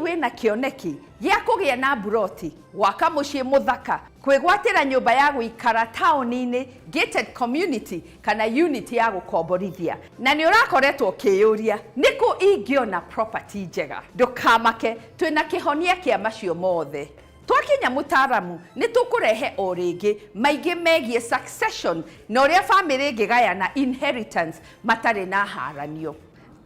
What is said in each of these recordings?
wina kioneki gĩa kũgĩa na buroti gwaka mũciĩ mũthaka kwĩgwatĩra nyũmba ya gũikara taũni-inĩ gated community kana unit ya gũkomborithia na nĩ ũrakoretwo kĩyũria nĩkũ ingĩona property njega ndũkamake twĩna kĩhonia kĩa macio mothe twakinya mũtaaramu nĩ tũkũrehe o rĩngĩ maingĩ megiĩ succession na ũrĩa family ĩngĩgayana inheritance matarĩ na haranio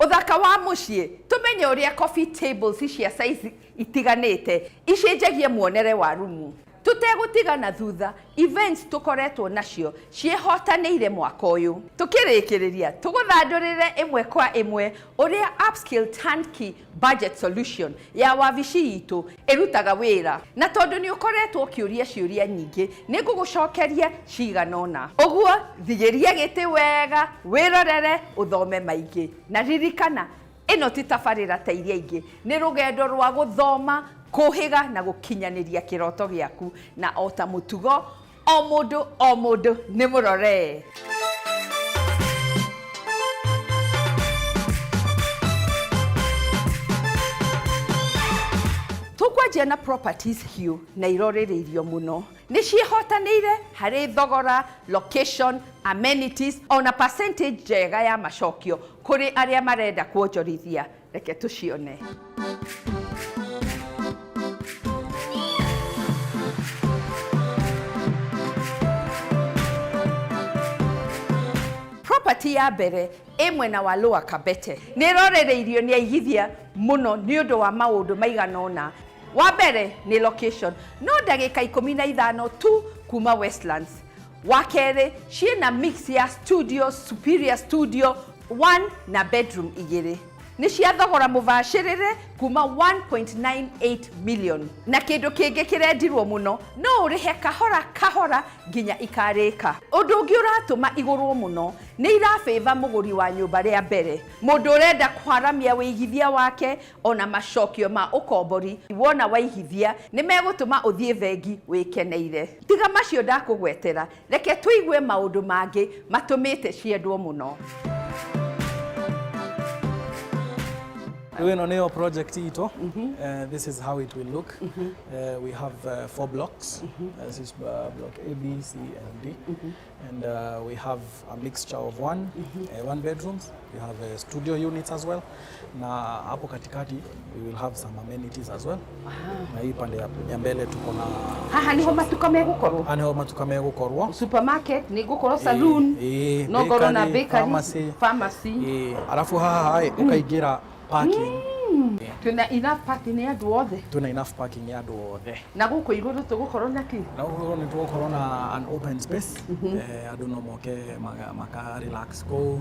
Uthaka wa muciĩ tumenye ũrĩa coffee tables cia size itiganĩte icenjagia muonere wa rumu tutegũtigana thutha events tukoretwo nacio ciehotanĩire mwaka ũyũ tukĩrĩkĩrĩria tũgũthandũrĩre ĩmwe kwa ĩmwe ũrĩa upscale turnkey budget solution ya wabici itũ ĩrutaga wĩra na tondũ nĩ ũkoretwo ũkĩũria ciũria nyingĩ nĩ ngũgũcokeria cigana ũna ũguo thigĩria gĩtĩ wega wĩrorere ũthome maingĩ na ririkana ĩno ti tabarĩra ta iria ingĩ nĩ rũgendo rwa gũthoma kuhiga na gukinyanĩria kĩroto gĩaku na ota mũtugo o mũndũ nĩ mũrore tukwanjia na properties hiũ na irorĩrĩirio mũno nĩ ciĩhotanĩire harĩ thogora location amenities ona percentage njega ya macokio kũrĩ arĩa marenda kuonjorithia reke tũcione property ya mbere mwena wa Lower Kabete nĩ rorereirio nĩ aigithia mũno nĩ ũndũ wa maũndũ maigana ũna wa mbere nĩ location no ndagĩka 15 tu kuma Westlands wa kerĩ ciĩna mix ya studio superior studio 1 na bedroom 2 nĩ cia thogora mũbacĩrĩre kuma 1.98 million na kĩndũ kĩngĩ kĩrendirwo mũno no ũrĩhe kahora nginya ikarĩka ũndũ ũngĩ ũratũma igũrwo mũno nĩ irabĩva mũgũri wa nyũmba rĩa mbere mũndũ ũrenda kwaramia wĩigithia wake ona macokio ma ũkombori wona waigithia nĩ megũtũma ũthiĩ vengi wĩkeneire tiga macio ndakũgwetera reke tũigue maũndũ mangĩ matũmĩte ciendwo mũno We know project ito. This is how it will look. We have 4 blocks. This is block A, B, C, and D. And we have a mixture of one bedrooms. We have studio units as well. Na hapo katikati we will have some amenities as well. Na hii pande ya mbele tuko na haha niho matuka megũkorwo. Niho matuka megũkorwo. Supermarket ni gũkorwo saloon. No ngoro na bakery, pharmacy. Arafu haha ukaingira parking. Tuna enough parking ya andũ othe. Tuna enough parking ya andũ othe. Na gũkũ igũrũ tũgũkorwo na kĩ? Na gũkũ nĩ tũgũkorwo na an open space. Andũ no moke maka relax go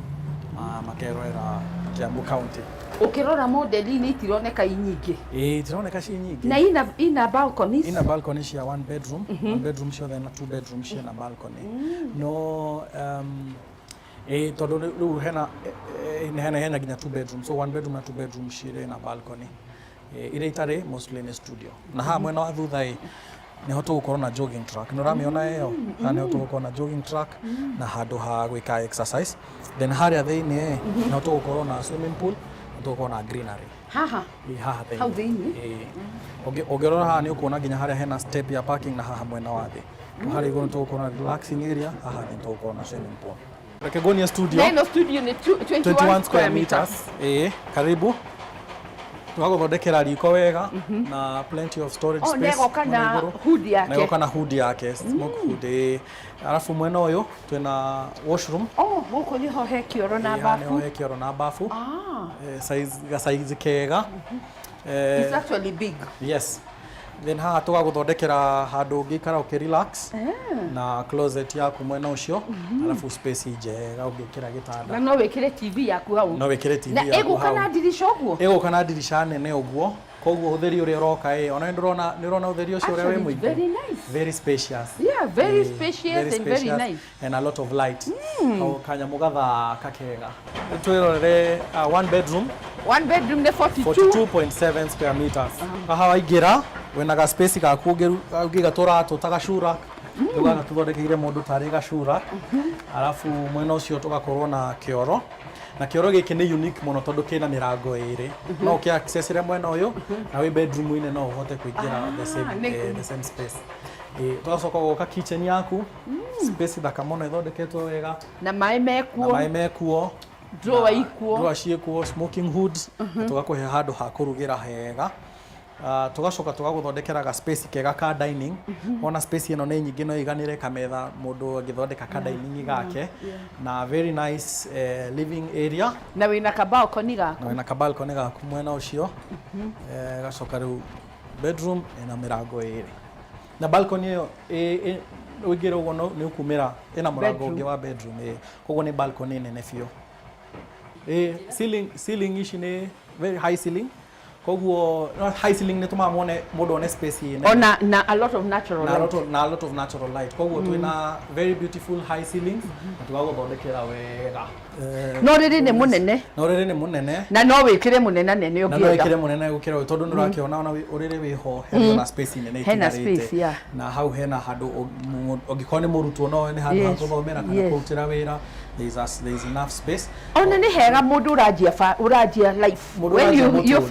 makerorera Kiambu County. Ukirora model-inĩ itironeka nyingĩ. Itironeka ci nyingĩ. Na ina balconies. Ina balconies ya 1 bedroom. 1 bedroom ciothe na 2 bedroom ciena balcony. No tondũ rĩu hena nginya 2 bedroom so 1 bedroom na 2 bedroom cirĩ na balcony ĩrĩa itarĩ mostly nĩ studio na haha mwena wa thutha nĩho tũgũkorwo na jogging track nĩ ũramĩona ĩyo haha nĩho tũgũkorwo na jogging track na handũ ha gwĩka exercise then harĩa thĩinĩ nĩho tũgũkorwo na swimming pool na tũgũkorwo na greenery haha thĩinĩ hau thĩinĩ ũngĩrora haha nĩ ũkuona nginya harĩa hena step ya parking na haha mwena wa thĩ harĩa igũrũ tũgũkorwo na relaxing area haha nĩ tũgũkorwo na swimming pool Rekegonia studio. Neno studio ni 21 square meters. Karibu. Twagothondekera riko wega na plenty of storage space. Nego kana hood yake. Nego kana hood yake, smoke hood. Alafu mwena ũyũ twina washroom. Gũkũ niho he kĩoro na bafu. Niho he kĩoro na bafu. Size kega. It's actually big. Yes. Then haha tũgagũthondekera handũ ũngĩikara ũkĩ-relax na closet yaku mwena ũcio alafu space njega ũngĩkĩra gĩtanda na no wĩkĩre TV yaku hau no wĩkĩre TV yaku hau na ĩgũka na dirisha ũguo ĩgũka na dirisha nene ũguo koguo ũtheri ũrĩa ũroka ona nĩ ũrona ũtheri ũcio ũrĩa wĩ mũingĩ very nice very spacious very spacious and very nice and a lot of light kanyamũ gathaka kega twĩrorere 1 bedroom nĩ 42.7 square meters haha waingĩra wena ga space gaku ũngĩgatũra tũtagacura tũgana tũthondekeire mũndũ tarĩ gacura alafu mwena ũcio tũgakorwo na kĩoro na kioro giki ni unique muno tondu kina mirango iri no ki access ire mwena uyu na wi bedroom ine no uhote kuingira the same space twacoka goka kitchen yaku space thaka muno ithondeketwo wega na mai mekuo drawer ikuo drawer ciekuo smoking hood tugakuhe handu ha kurugira hega tugacoka tugaguthondekera ga space kega ka dining ona space ino ni nyingi no iganire kametha mundu agithondeka ka dining gake na very nice living area na wina ka balcony gaku mwena ucio gacoka riu bedroom ina mirango iri na balcony iyo ugira ugo ni ukumira ina murango ungi wa bedroom koguo ni balcony nene biu ceiling ici ni very high ceiling koguo high ceiling ni tuma muone mundu one space ine ona na a lot of natural light koguo twina very beautiful high ceilings tugaguthondekera wega no riri ni munene na no wikire munene nene ukienda na no wikire munene gukira tondu nurakiona ona urire wiho hena space ine ikigarite na hau hena handu ongikone murutwo no ni handu ha guthomera kana kurutira wira there is enough space ona ni hega mundu urajia life when your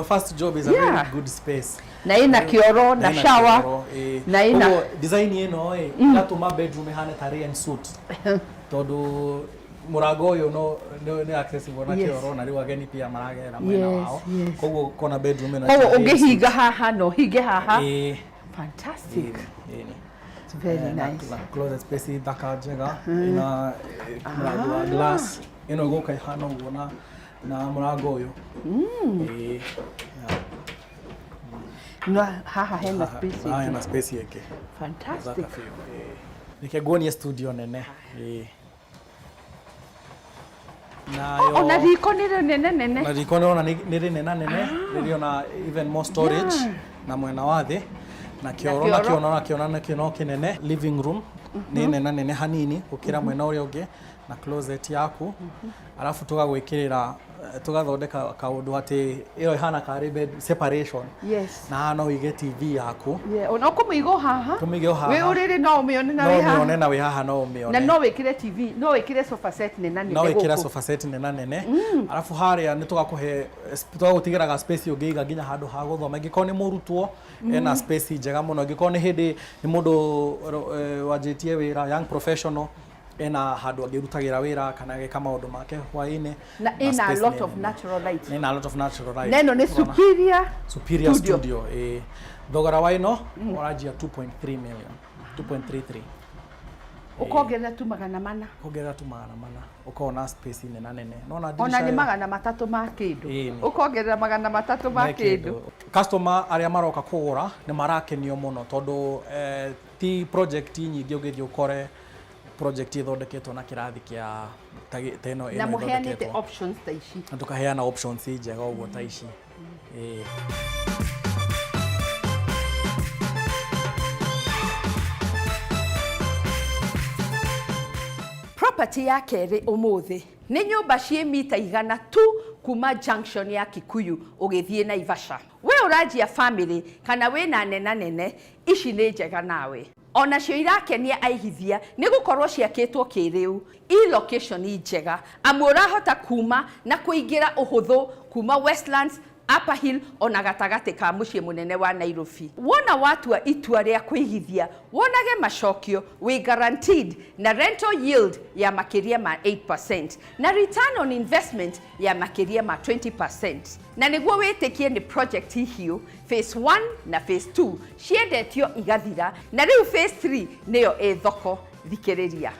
first job is a very good space na ina kioro na shower na ina design ino igatuma bedroom hane tari and suit tondu murango uyu no ni accessible na kioro na riu ageni pia maragera mwena wao koguo kona bedroom ino koguo ungihinga haha no hinge haha fantastic it's very nice closet space thaka njega ina glass ino goka ihana uguo na murango uyu na haha hena space hena space yake fantastic nikegonia studio nene na yo ona riko ni nene na riko ona ni nene ndio na even more storage na mwena wathi na kioro kinene living room ni nene hanini ukira mwena uria ungi na closet yaku alafu tugagwikirira tugathondeka kaundu ati iyo ihana kari bed separation na no ige TV yaku ona kumigo haha we uriri no umione na we haha no we haha no umione na no wikire TV no wikire sofa set nene no wikire sofa set nene alafu haria ni tugakuhe tugagutigira space ungiiga ginya handu ha guthoma ngikoni murutwo ena space njega muno ngikoni hindi ni mundu wajitie wira young professional ena handu angirutagira wira kana geka maundu make hwaine na ina a lot of natural light neno ni superior studio thogora wa ino orajia 2.3 million 2.33 ukongerera tu magana mana ukona space nene nona dirisha ona ni magana matatu ma kindu ukongerera magana matatu ma kindu customer aria maroka kugura ni marakenio muno tondu ti project nyingi ugithi ukore project ithondeketwo na kirathi kia teno ino na muheanite options ta ici na tukaheana options njega uguo ta ici property ya keri umuthi ni nyumba cie mita igana tu kuma junction ya Kikuyu ugithie na Ivasha we urajia family kana we na nene ici ni njega nawe ona cio irakenia aigithia ni gukorwo ciakitwo kiriu location njega amurahota kuma na kuingira uhuthu kuma Westlands Upper Hill ona gatagati ka mucii munene wa Nairobi wona watu wa itua ria kuigithia wonage macokio we guaranteed na rental yield ya makiria ma 8% na return on investment ya makiria ma 20% na niguo witikie ni project hiyo phase 1 na phase 2 ciendetio igathira na riu phase 3 niyo thoko thikiriria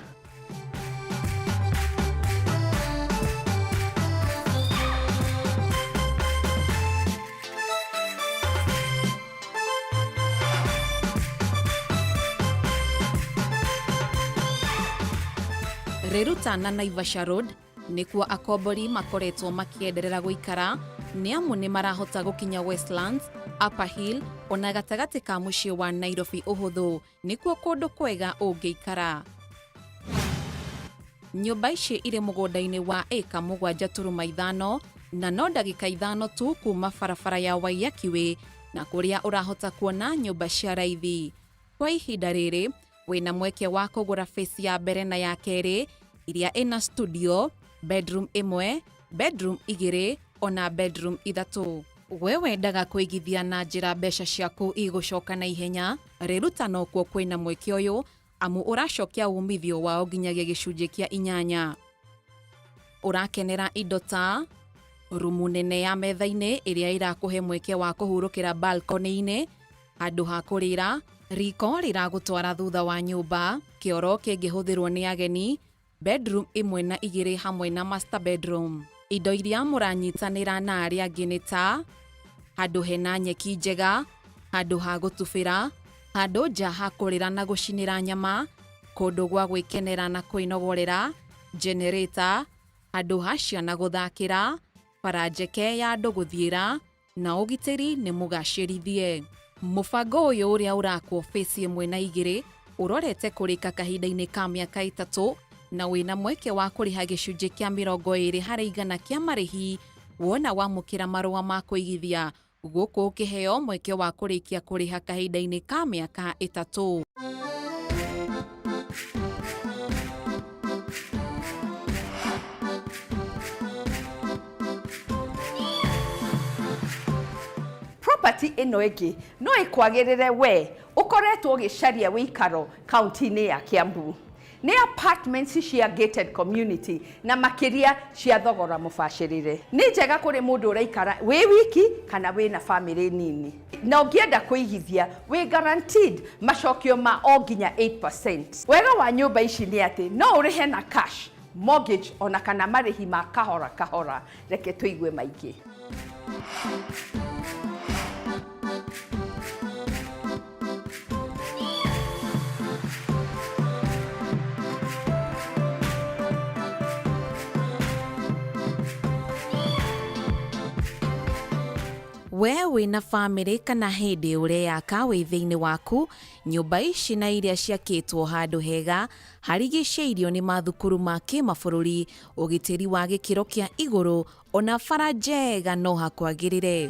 Reruta na Naivasha Road nikuo akombori makoretwo makienderera guikara ni amu ni marahota gukinya Westlands, Upper Hill ona gatagati ka mucii wa Nairobi uhuthu nikuo kundu kwega ungiikara. Nyumba ici iri mugunda-ini wa eka 7.5 na no ndagika 5 tu kuma barabara ya Waiyakiwe na kuria urahota kuona nyumba cia raithi. Kwa ihinda riri wina mweke wa kugura phase ya mbere na ya keri iria ina studio, bedroom 1, bedroom 2 ona bedroom 3. We wendaga kuigithia na njira mbeca ciaku igũcoka na ihenya, riruta no kuo kwina mweke uyu amu uracokia umithio wao nginyagia gicunjĩ kia 8. Urakenera indo ta rumu nene ya metha-inĩ ĩrĩa irakuhe mweke wa kũhurũkĩra balcony-inĩ, handũ ha kũrĩra, riko riragũtwara thutha wa nyũmba, kĩoro kĩngĩhũthĩrwo nĩ ageni, bedroom 1 na 2 hamwe na master bedroom. Indo iria mũranyitanĩra na arĩa angĩ nĩ ta handũ hena nyeki njega, handũ ha gũtubĩra, handũ nja ha kũrĩra na gũcinĩra nyama, kũndũ gwa gwĩkenera na kwĩnogorera, generator, handũ ha ciana gũthakĩra, bara njeke ya andũ gũthiĩra, na ũgitĩri nĩ mũgacĩrithie. Mũbango ũyũ ũrĩa ũrakwo phase 1 na 2 ũrorete kũrĩka kahinda-inĩ ka mĩaka 3 na wĩna mweke wa kũrĩha gĩcunjĩ kĩa 20% kĩa marĩhi wona wamũkĩra marũa ma kũigithia, gũkũ ũkĩheo mweke wa kũrĩkia kũrĩha kahinda-inĩ ka mĩaka 3. Property ino ĩngĩ no ĩkwagĩrĩre we ũkoretwo ũgĩcaria wĩikaro kaunti-inĩ ya Kiambu. Nĩ apartments cia gated community na makĩria cia thogora mũbacĩrĩre. Nĩ njega kũrĩ mũndũ ũraikara wĩ wiki kana wĩna family nini. Na ũngĩenda kũigithia wĩ guaranteed macokio ma o nginya 8%. Wega wa nyũmba ici nĩ atĩ no ũrĩhe na cash, mortgage ona kana marĩhi ma kahora kahora. Reke tũigue maingĩ. We wĩna family kana hĩndĩ ũreyaka wĩ thĩinĩ waku, nyũmba ici na iria ciakĩtwo handũ hega harigicĩirio nĩ mathukuru ma kĩmabũrũri, ũgitĩri wa gĩkĩro kĩa igũrũ ona bara njega no hakwagĩrĩre.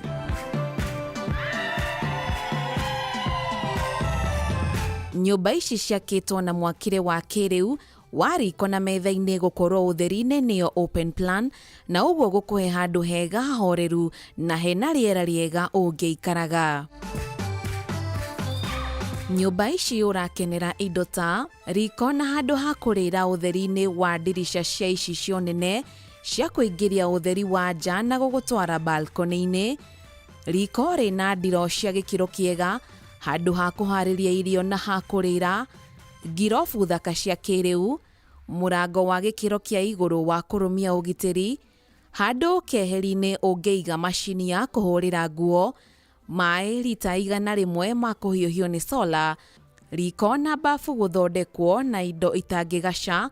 Nyũmba ici ciakĩtwo na mwakĩre wa kĩrĩu wa riko na metha-inĩ gũkorwo ũtheri-inĩ nĩyo open plan, na ũguo gũkũhe handũ hega horeru na hena rĩera rĩega ũngĩikaraga. Nyũmba ici ũrakenera indo ta riko na handũ ha kũrĩra ũtheri-inĩ wa ndirica cia icicio nene cia kũingĩria ũtheri wa nja na gũgũtwara balcony-inĩ, riko rĩna ndiro cia gĩkĩro kĩega, handũ ha kũharĩria irio na ha kũrĩra, girobu thaka cia kĩrĩu, mũrango wa gĩkĩro kĩa igũrũ wa kũrũmia ũgitĩri, handũ keheri-inĩ ũngĩiga macini ya kũhũrĩra nguo, maĩ rita 100 ma kũhiũhio nĩ solar, riko na bafu gũthondekwo na indo itangĩgaca,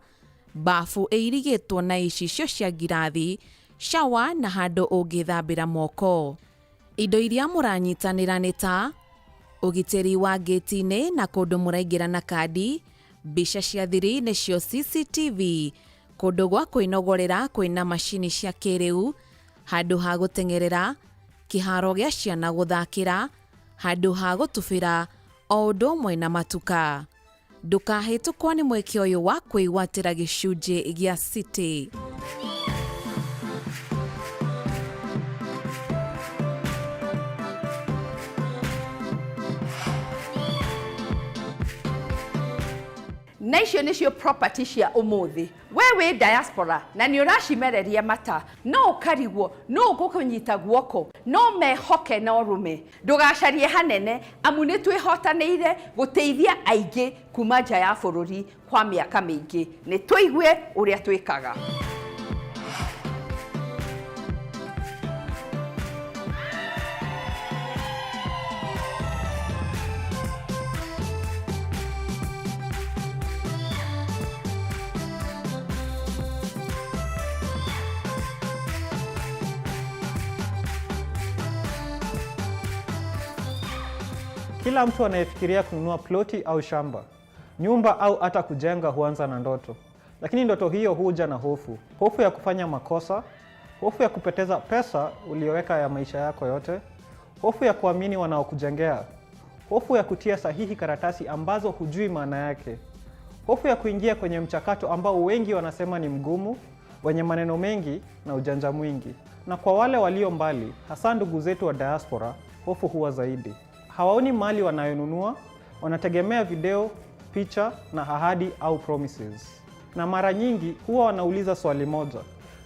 bafu ĩirigĩtwo na icicio cia ngirathi, shawa na handũ ũngĩthambĩra moko. Indo iria mũranyitanĩra nĩ ta ũgitĩri wa gate-inĩ na kũndũ mũraingĩra na kandi, mbica cia thiri nĩcio CCTV, kũndũ gwa kwĩnogorera kwĩna macini cia kĩrĩu, handũ ha gũteng'erera, kĩharo gĩa ciana gũthakĩra, handũ ha gũtubĩra, o ũndũ ũmwe na matuka. Ndũkahĩtũkwo nĩ mweke ũyũ wa kwĩgwatĩra gĩcunjĩ gĩa city. Na icio nĩcio property cia ũmũthĩ. We wĩ diaspora na nĩ ũracimereria mata, no ũkarigwo, no ũgũkũnyita guoko, no mehoke na ũrũme. Ndũgacarie hanene amu nĩ twĩhotanĩire gũteithia aingĩ kuma nja ya bũrũri kwa mĩaka mĩingĩ. Nĩ tũigue ũrĩa twĩkaga. Kila mtu anayefikiria kununua ploti au shamba, nyumba au hata kujenga huanza na ndoto. Lakini ndoto hiyo huja na hofu. Hofu ya kufanya makosa, hofu ya kupoteza pesa uliyoweka ya maisha yako yote, hofu ya kuamini wanaokujengea, hofu ya kutia sahihi karatasi ambazo hujui maana yake, hofu ya kuingia kwenye mchakato ambao wengi wanasema ni mgumu, wenye maneno mengi na ujanja mwingi. Na kwa wale walio mbali, hasa ndugu zetu wa diaspora, hofu huwa zaidi. Hawaoni mali wanayonunua, wanategemea video, picha na ahadi au promises. Na mara nyingi huwa wanauliza swali moja: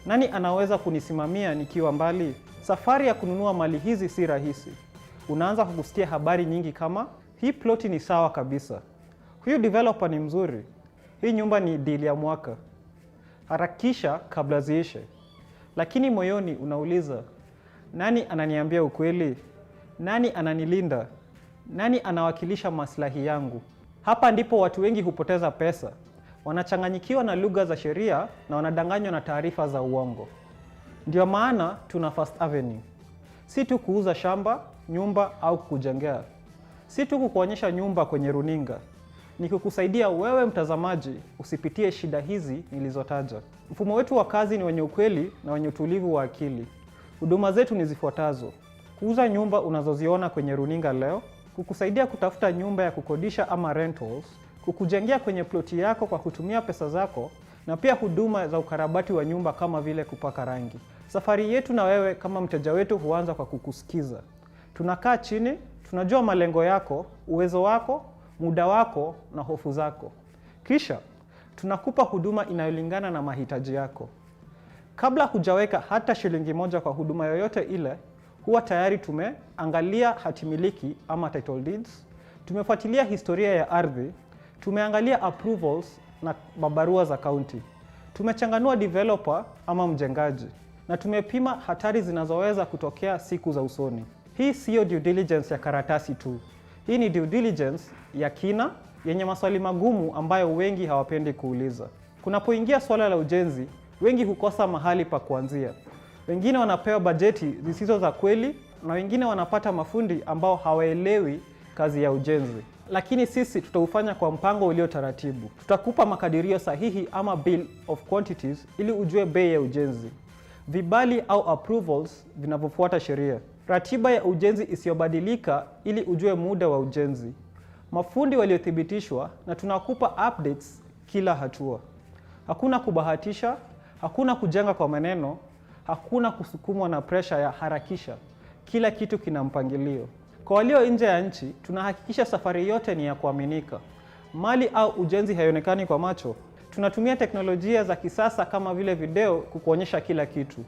nani anaweza kunisimamia nikiwa mbali? Safari ya kununua mali hizi si rahisi. Unaanza kusikia habari nyingi kama hii ploti ni sawa kabisa, huyu developer ni mzuri, hii nyumba ni deal ya mwaka, harakisha kabla ziishe. Lakini moyoni unauliza, nani ananiambia ukweli? Nani ananilinda? Nani anawakilisha maslahi yangu? Hapa ndipo watu wengi hupoteza pesa. Wanachanganyikiwa na lugha za sheria na wanadanganywa na taarifa za uongo. Ndio maana tuna First Avenue. Si tu kuuza shamba, nyumba au kukujengea. Si tu kukuonyesha nyumba kwenye runinga. Ni kukusaidia wewe mtazamaji usipitie shida hizi nilizotaja. Mfumo wetu wa kazi ni wenye ukweli na wenye utulivu wa akili. Huduma zetu ni zifuatazo: kuuza nyumba unazoziona kwenye runinga leo, kukusaidia kutafuta nyumba ya kukodisha ama rentals, kukujengea kwenye ploti yako kwa kutumia pesa zako, na pia huduma za ukarabati wa nyumba kama vile kupaka rangi. Safari yetu na wewe kama mteja wetu huanza kwa kukusikiza. Tunakaa chini, tunajua malengo yako, uwezo wako, muda wako na hofu zako. Kisha tunakupa huduma inayolingana na mahitaji yako. Kabla hujaweka hata shilingi moja kwa huduma yoyote ile, huwa tayari tumeangalia hatimiliki ama title deeds, tumefuatilia historia ya ardhi, tumeangalia approvals na mabarua za county, tumechanganua developer ama mjengaji, na tumepima hatari zinazoweza kutokea siku za usoni. Hii siyo due diligence ya karatasi tu. Hii ni due diligence ya kina, yenye maswali magumu ambayo wengi hawapendi kuuliza. Kunapoingia swala la ujenzi, wengi hukosa mahali pa kuanzia. Wengine wanapewa bajeti zisizo za kweli, na wengine wanapata mafundi ambao hawaelewi kazi ya ujenzi. Lakini sisi tutaufanya kwa mpango ulio taratibu. Tutakupa makadirio sahihi ama bill of quantities ili ujue bei ya ujenzi, vibali au approvals vinavyofuata sheria, ratiba ya ujenzi isiyobadilika ili ujue muda wa ujenzi, mafundi waliothibitishwa, na tunakupa updates kila hatua. Hakuna kubahatisha, hakuna kujenga kwa maneno, hakuna kusukumwa na pressure ya harakisha. Kila kitu kina mpangilio. Kwa walio nje ya nchi, tunahakikisha safari yote ni ya kuaminika. Mali au ujenzi haionekani kwa macho. Tunatumia teknolojia za kisasa kama vile video kukuonyesha kila kitu.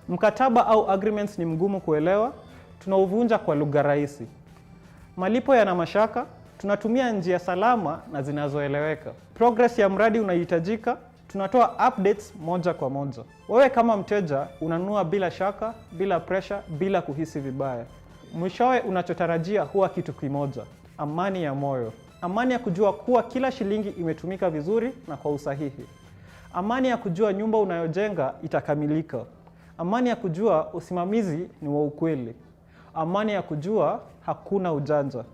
Mkataba au agreements ni mgumu kuelewa, tunauvunja kwa lugha rahisi. Malipo yana mashaka, tunatumia njia salama na zinazoeleweka. Progress ya mradi unahitajika, tunatoa updates moja kwa moja. Wewe kama mteja unanunua bila shaka, bila pressure, bila kuhisi vibaya. Mwishowe unachotarajia huwa kitu kimoja: amani ya moyo. Amani ya kujua kuwa kila shilingi imetumika vizuri na kwa usahihi. Amani ya kujua nyumba unayojenga itakamilika. Amani ya kujua usimamizi ni wa ukweli. Amani ya kujua hakuna ujanja.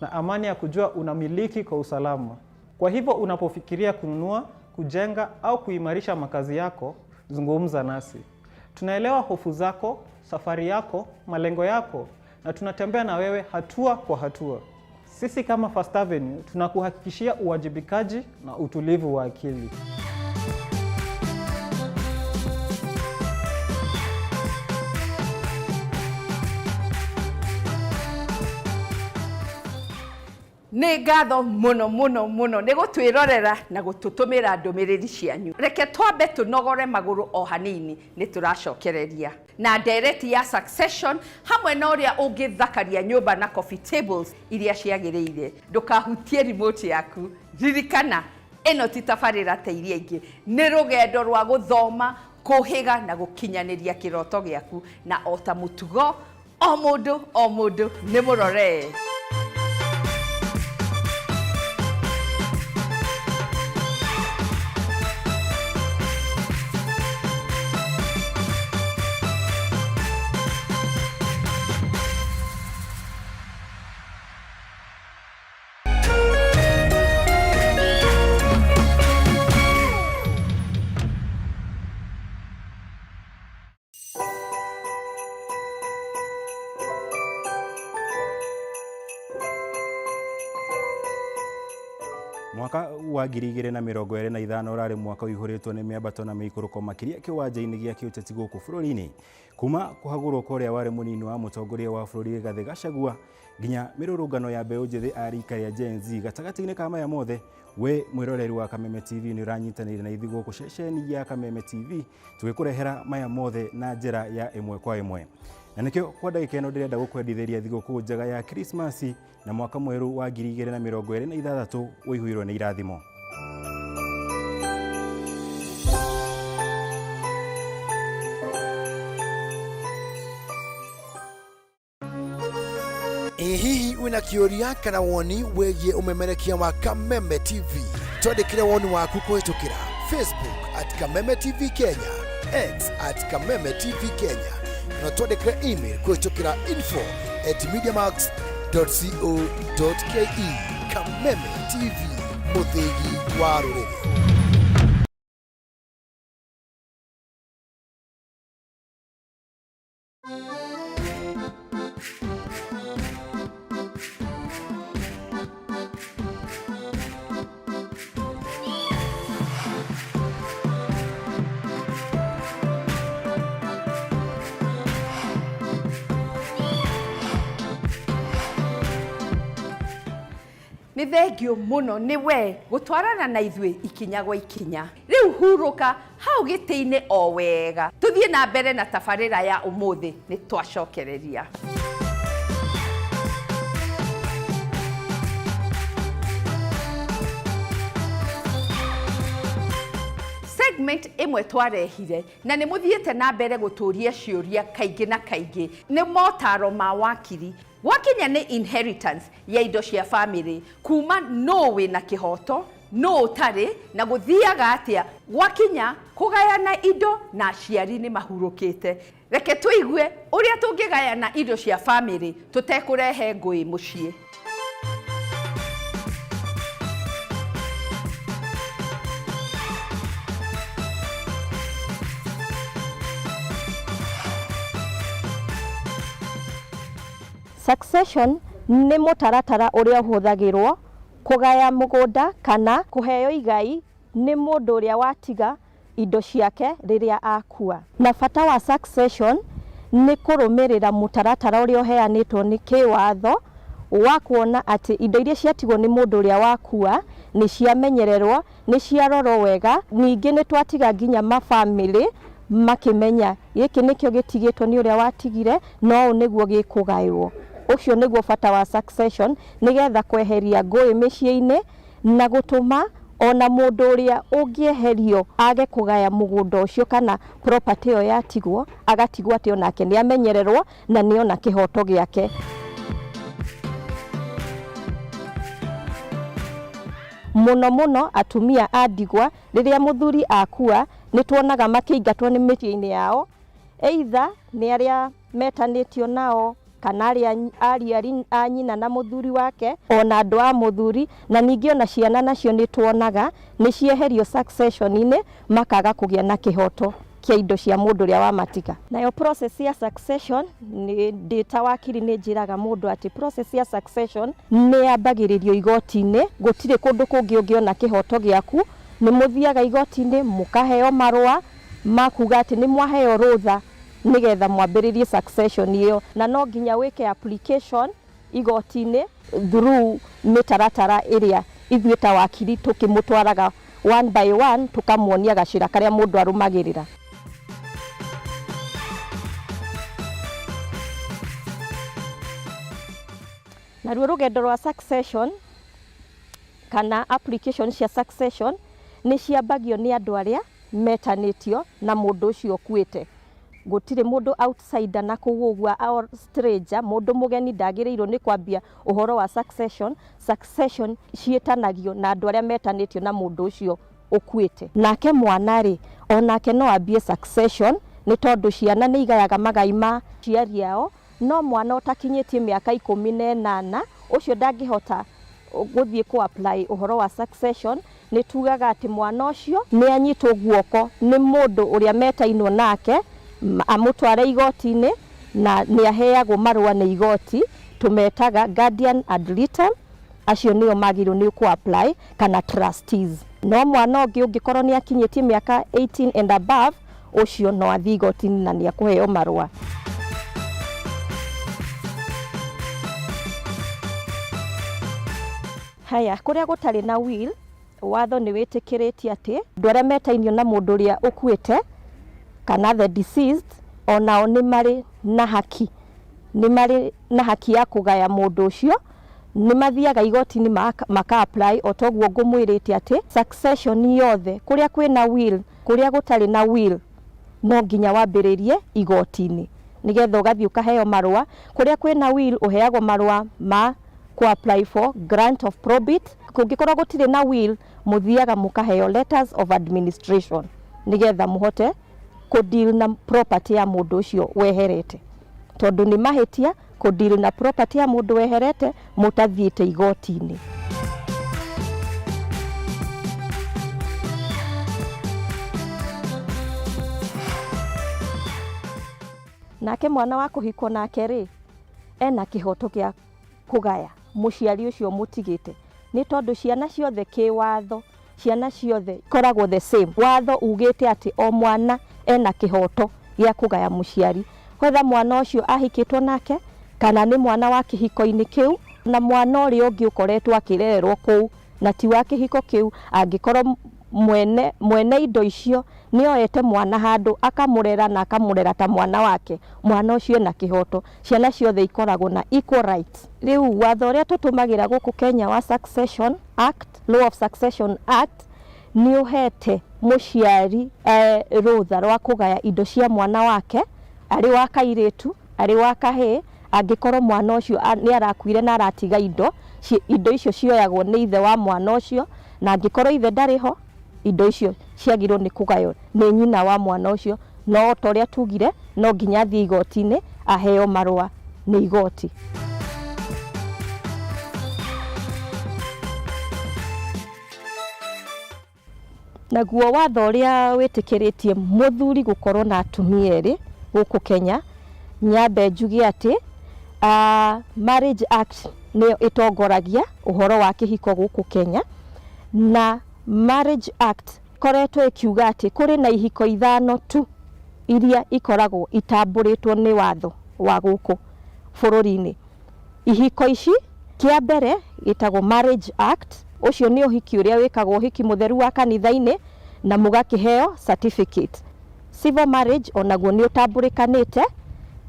Na amani ya kujua unamiliki kwa usalama. Kwa hivyo unapofikiria kununua, kujenga au kuimarisha makazi yako, zungumza nasi. Tunaelewa hofu zako, safari yako, malengo yako, na tunatembea na wewe hatua kwa hatua. Sisi kama First Avenue tunakuhakikishia uwajibikaji na utulivu wa akili. Nĩ ngatho mũno mũno mũno nĩ gũtwĩrorera na gũtũtũmĩra ndũmĩrĩri cianyu. Reke twambe tũnogore magũrũ o hanini, nĩ tũracokereria na ndereti ya Succession hamwe na ũrĩa ũngĩthakaria nyũmba na coffee tables iria ciagĩrĩire. Ndũkahutie remote yaku. Ririkana, ĩno ti tabarĩra ta iria ingĩ, nĩ rũgendo rwa gũthoma, kũhĩga na gũkinyanĩria kĩroto gĩaku, na o ta mũtugo, o mũndũ nĩ mũrore. mwaka wa 2025 urari mwaka uihuritwo ni miambato na miikuruko makiria kiwanja-ini gia kiuteti guku bururi-ini kuma kuhagurwo koria wari munini wa mutongoria wa bururi Rigathi Gachagua nginya mirurungano ya mbeu njithi arika ya Gen Z gatagati-ini ka maya mothe. We mwiroreri wa Kameme TV ni uranyitanire na ithi guku ceceni ya Kameme TV tugikurehera maya mothe na njira ya imwe kwa imwe. Na nikio kwa ndagika ino ndirenda gukwendithiria thigũkũ njega ya Christmas na mwaka mweru wa 2026 uihuirwo ni irathimo. Hihi wina kĩũria kana woni wĩgiĩ umemerekia wa Kameme TV? Twandĩkĩre woni waku kũhĩtũkĩra Facebook @Kameme TV Kenya, X @Kameme TV Kenya, na twandĩkĩre email kũhĩtũkĩra info@mediamax.co.ke. Kameme TV, mũthĩgi wa rũrĩrĩ. Ni thengio muno ni we gutwarana na ithuĩ ikinya gwa ikinya. Riu huruka hau gĩtĩ-inĩ o wega. Tuthie na mbere na tabarĩra ya ũmũthĩ ni twacokereria. Segment imwe twarehire na nĩ mũthiĩte na mbere gũtũria ciũria kaingĩ na kaingĩ nĩ motaro ma wakiri. Wakinya ni inheritance ya indo cia family kuma no we na kihoto no ũtarĩ na gũthiaga atĩa wakinya kũgayana indo na aciari nĩ mahurũkĩte. Reke tũigue ũrĩa tũngĩgayana indo cia family tũtekũrehe ngũĩ mũciĩ. Succession ni mutaratara uria uhuthagirwo kugaya mugunda kana kuheo igai ni mundu uria watiga indo ciake riria akua. Na bata wa succession ni kurumirira mutaratara uria uheanitwo ni kiwatho wa kuona ati indo iria ciatigwo ni mundu uria wakua ni ciamenyererwo ni ciarorwo wega. Ningi ni twatiga nginya mafamily makimenya giki nikio gitigitwo ni uria watigire no niguo gikugaywo. Ucio niguo bata wa succession nigetha kweheria ngũĩ mĩciĩ-inĩ na gũtũma ona mũndũ ũrĩa ũngĩeherio age kũgaya mũgũnda ũcio kana property ĩyo yatigwo agatigwo atĩ onake nĩ amenyererwo na nĩ ona kĩhoto gĩake. Mũno mũno atumia a ndigwa rĩrĩa mũthuri akua nĩ tuonaga makĩingatwo nĩ mĩciĩ-inĩ yao, either nĩ arĩa metanĩtio nao kana ariari a nyina na muthuri wake ona andũ a muthuri, na ningĩ ona ciana nacio nĩ tuonaga nĩ cieherio succession-inĩ makaga kũgĩa na kĩhoto kia indo cia mũndũ ũrĩa wamatiga. Nayo process ya succession nĩ ndĩta wakiri nĩ njĩraga mũndũ atĩ process ya succession nĩ yambagĩrĩrio igoti-inĩ. Gũtirĩ kũndũ kũngĩ ũngĩona kĩhoto gĩaku, nĩ mũthiaga igoti-inĩ mũkaheo marũa makuga atĩ nĩ mwaheo rũtha nigetha mwambĩrĩrie succession iyo, na no nginya wĩke application igoti-inĩ through mĩtaratara ĩrĩa ithuĩ ta wakiri tũkĩmũtwaraga one by one tukamuonia gacĩra karĩa mũndũ arũmagĩrĩra. Naruo rũgendo rwa succession kana application cia succession nĩ ciambagio nĩ andũ arĩa metanĩtio na mũndũ ũcio ũkuĩte. Gũtirĩ mũndũ outsider na kũgũgua or stranger, mũndũ mũgeni ndagĩrĩirwo nĩ kwambia ũhoro wa succession. Succession ciĩtanagio na andũ arĩa metanĩtio na mũndũ ũcio ũkuĩte. Nake mwana rĩ onake no ambie succession nĩ tondũ ciana nĩ igayaga magai ma ciari yao, no mwana ũtakinyĩtie mĩaka 18 ũcio ndangĩhota gũthiĩ ku apply ũhoro wa succession. Nĩ tugaga atĩ mwana ũcio nĩ anyitwo guoko nĩ mũndũ ũrĩa metainwo nake amutware igoti-inĩ na nĩ aheagwo marũa nĩ igoti, tumetaga guardian ad litem, acio nio magirwo ni ku apply kana trustees. No mwana ũngĩ ũngĩkorwo nĩ akinyĩtie mĩaka 18 and above, ũcio no athie igoti-inĩ na nĩ akũheo marũa. Haya, kũrĩa gũtarĩ na will, watho nĩ wĩtĩkĩrĩtie atĩ andũ arĩa metainio na mũndũ ũrĩa ũkuĩte kana the deceased onao nĩ marĩ na haki ya kũgaya mũndũ ũcio. Nĩ mathiaga igoti-inĩ maka apply, o toguo ngũmwĩrĩte atĩ succession yothe kũrĩa kwĩna will, kũrĩa gũtarĩ na will, no nginya wambĩrĩrie igoti-inĩ nĩgetha ũgathiĩ ũkaheo marũa. Kũrĩa kwĩna will ũheagwo marũa ma ku apply for grant of probate. Kũngĩkorwo gũtirĩ na will, mũthiaga mũkaheo letters of administration nĩgetha mũhote ku deal na property ya mũndũ ũcio weherete, tondũ nĩ mahĩtia ku deal na property ya mũndũ weherete mũtathiĩte igoti-inĩ. Nake mwana wa kũhikwo nake rĩ, ena kĩhoto gĩa kũgaya mũciari ũcio mũtigĩte, nĩ tondũ ciana ciothe kĩwatho, ciana ciothe koragwo the same. Watho ugĩte atĩ o mwana ena kĩhoto gĩa kũgaya mũciari, whether mwana ũcio ahikĩtwo nake kana nĩ mwana wa kĩhiko-inĩ kĩu, na mwana ũrĩa ũngĩ ũkoretwo akĩrererwo kũu na ti wa kĩhiko kĩu, angĩkorwo mwene indo icio nĩoete mwana handũ akamũrera na akamũrera ta mwana wake, mwana ũcio ena kĩhoto. Ciana ciothe ikoragwo na equal rights. Rĩu watho ũrĩa tũtũmagĩra gũkũ Kenya wa Succession Act, Law of Succession Act, nĩ ũhete mũciari rũtha rwa kũgaya indo cia mwana wake, arĩ wa kairĩtu, arĩ wa kahĩĩ, angĩkorwo mwana ũcio nĩ arakuire na aratiga indo icio cioyagwo nĩ ithe wa mwana ũcio, na angĩkorwo ithe ndarĩ ho, indo icio ciagirwo nĩ kũgayo nĩ nyina wa mwana ũcio. No ta ũrĩa tugire, no nginya athiĩ igoti-inĩ aheo marũa nĩ igoti. Naguo watho ũrĩa wĩtĩkĩrĩtie mũthuri gũkorwo na atumia erĩ gũkũ Kenya, nyambe njuge atĩ Marriage Act nĩyo ĩtongoragia ũhoro wa kĩhiko gũkũ Kenya, na Marriage Act koretwo ĩkiuga atĩ kũrĩ na ihiko 5 tu iria ikoragwo itambũrĩtwo nĩ watho wa gũkũ bũrũri-inĩ. Ihiko ici, kĩa mbere gĩtagwo Marriage Act, ũcio nĩ ũhiki ũrĩa wĩkagwo ũhiki mũtheru wa kanitha-inĩ na mũgakĩheo certificate. Civil marriage onaguo nĩ ũtambũrĩkanĩte,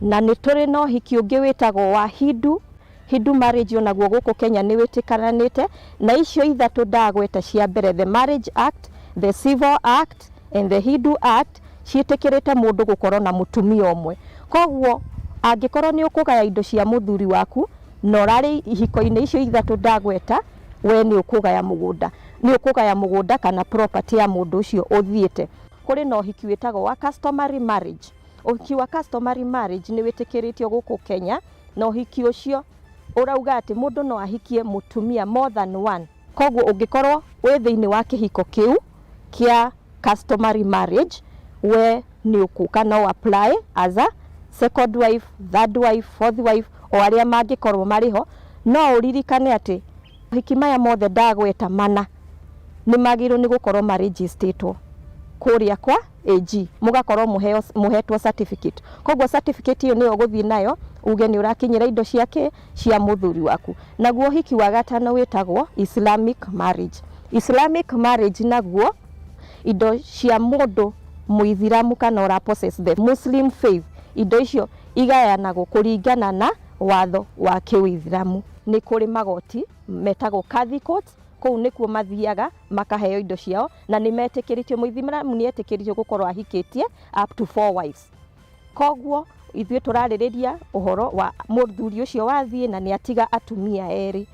na nĩ tũrĩ na ũhiki ũngĩ wĩtagwo wa Hindu marriage, onaguo gũkũ Kenya nĩ wĩtĩkananĩte. Na icio ithatũ ndagweta cia mbere, the Marriage Act, the Civil Act and the Hindu Act, ciĩtĩkĩrĩte mũndũ gũkorwo na mũtumia ũmwe. Koguo angĩkorwo nĩ ũkũgaya indo cia mũthuri waku na ũrarĩ ihiko-inĩ icio ithatũ ndagweta, we nĩ ũkũgaya mũgũnda kana property ya mũndũ ũcio ũthiĩte. Kũrĩ na ũhiki wĩtagwo wa customary marriage. Ũhiki wa customary marriage nĩ wĩtĩkĩrĩtio gũkũ Kenya, na ũhiki ũcio ũrauga atĩ mũndũ no ahikie mũtumia more than one. Koguo ũngĩkorwo wĩ thĩinĩ wa kĩhiko kĩu kĩa customary marriage, we nĩ ũkũka no apply as a second wife, third wife, fourth wife, o arĩa mangĩkorwo marĩ ho. No ũririkane atĩ ũhiki maya mothe ndagweta mana nĩ magĩrĩirwo nĩ gũkorwo maregistrĩtwo kũrĩa kwa AG, mũgakorwo mũhetwo certificate. Koguo certificate ĩyo nĩyo ũgũthiĩ nayo uge nĩ ũrakinyĩra indo ciake cia mũthuri waku. Naguo ũhiki wa gatano wĩtagwo Islamic marriage. Islamic marriage naguo indo cia mũndũ Mũithiramu kana ũra possess the Muslim faith, indo icio igayanagwo kũringana na watho wa kĩũithiramu. Nĩ kũrĩ magoti metagwo Kadhi courts, kũu nĩkuo mathiaga makaheo indo ciao, na nĩ metĩkĩrĩtio, Mũithiramu nĩ etĩkĩrĩtio gũkorwo ahikĩtie up to 4 wives. Koguo ithuĩ tũrarĩrĩria ũhoro wa mũthuri ũcio wathiĩ na nĩ atiga atumia erĩ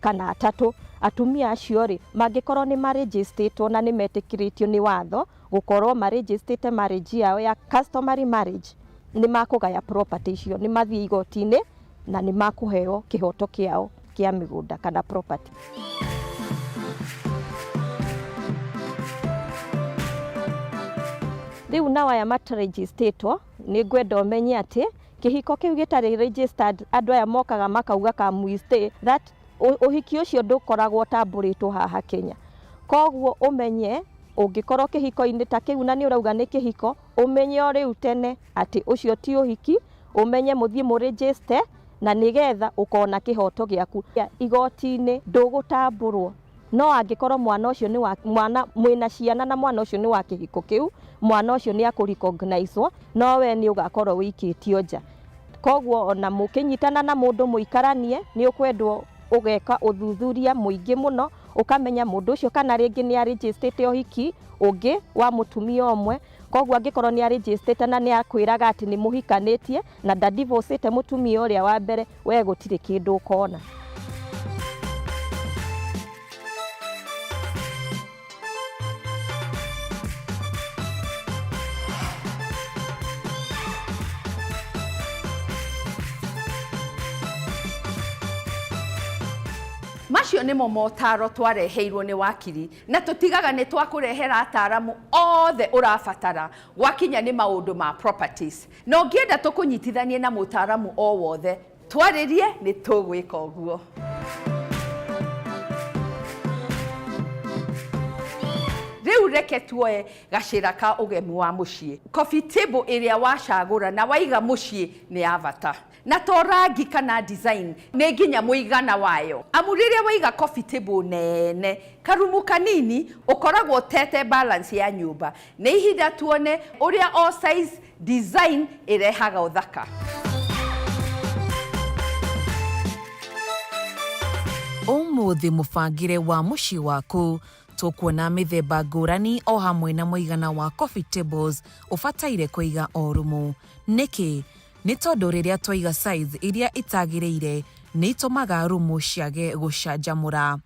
kana atatũ. Atumia acio rĩ, mangĩkorwo nĩ maregistrĩtwo na nĩ metĩkĩrĩtio nĩ watho gũkorwo maregistrĩte marriage yao ya customary marriage, nĩ makũgaya property icio, nĩ mathiĩ igoti-inĩ na nĩ makũheo kĩhoto kĩao kĩa mĩgũnda kana property. Rĩu nao aya mataregistrĩtwo, nĩ ngwenda ũmenye atĩ kĩhiko kĩu gĩtarĩ registered, andũ aya mokaga makauga kamũistĩ, that uhiki ucio ndukoragwo tambũrĩtwo haha Kenya. Koguo umenye ungikorwo kihiko-inĩ ta kiu na ni urauga ni kihiko, umenye o riu tene ati ucio ti uhiki, umenye muthie mu register na nigetha ukona kihoto giaku igoti-inĩ ndũgũtambũrwo. No angikorwo mwana ucio ni wa mwana mwina ciana na mwana ucio ni wa kihiko kiu, mwana ucio ni akurecognizewo, no we ni ugakorwo wikitio nja. Koguo ona mukinyitana na mundu muikaranie ni ukwendwo ugeka uthuthuria muingi muno, ukamenya mundu ucio kana ringi ni registered uhiki ungi wa mutumia omwe. Koguo angikorwo ni registered na ni akwiraga ati ni muhikanitie na nda divorcete mutumia uria wa mbere, we gutire kindu ukona. Macio nimo motaro twareheirwo ni wakiri na tutigaga ni twakurehera ataramu othe urabatara gwakinya ni maundu ma properties. No ngienda tukunyitithanie na mutaramu o wothe, twaririe ni tugwika uguo. Riu reke tuoe gacira ka ugemu wa mucii. Coffee table iria wacagura na waiga mucii ni avata. Na to rangi kana design ni nginya muigana wayo. Amu riria waiga coffee table nene, karumu kanini ukoragwo tete balance ya nyumba. Ni ihinda tuone uria o size design irehaga uthaka. Umuthi mubangire wa mucii waku tukuona mithemba ngurani o hamwe na muigana wa coffee tables ufataire kuiga o rumu. Niki ni tondu riria twaiga size iria itagiriire ni itumaga rumu ciage gucanjamura.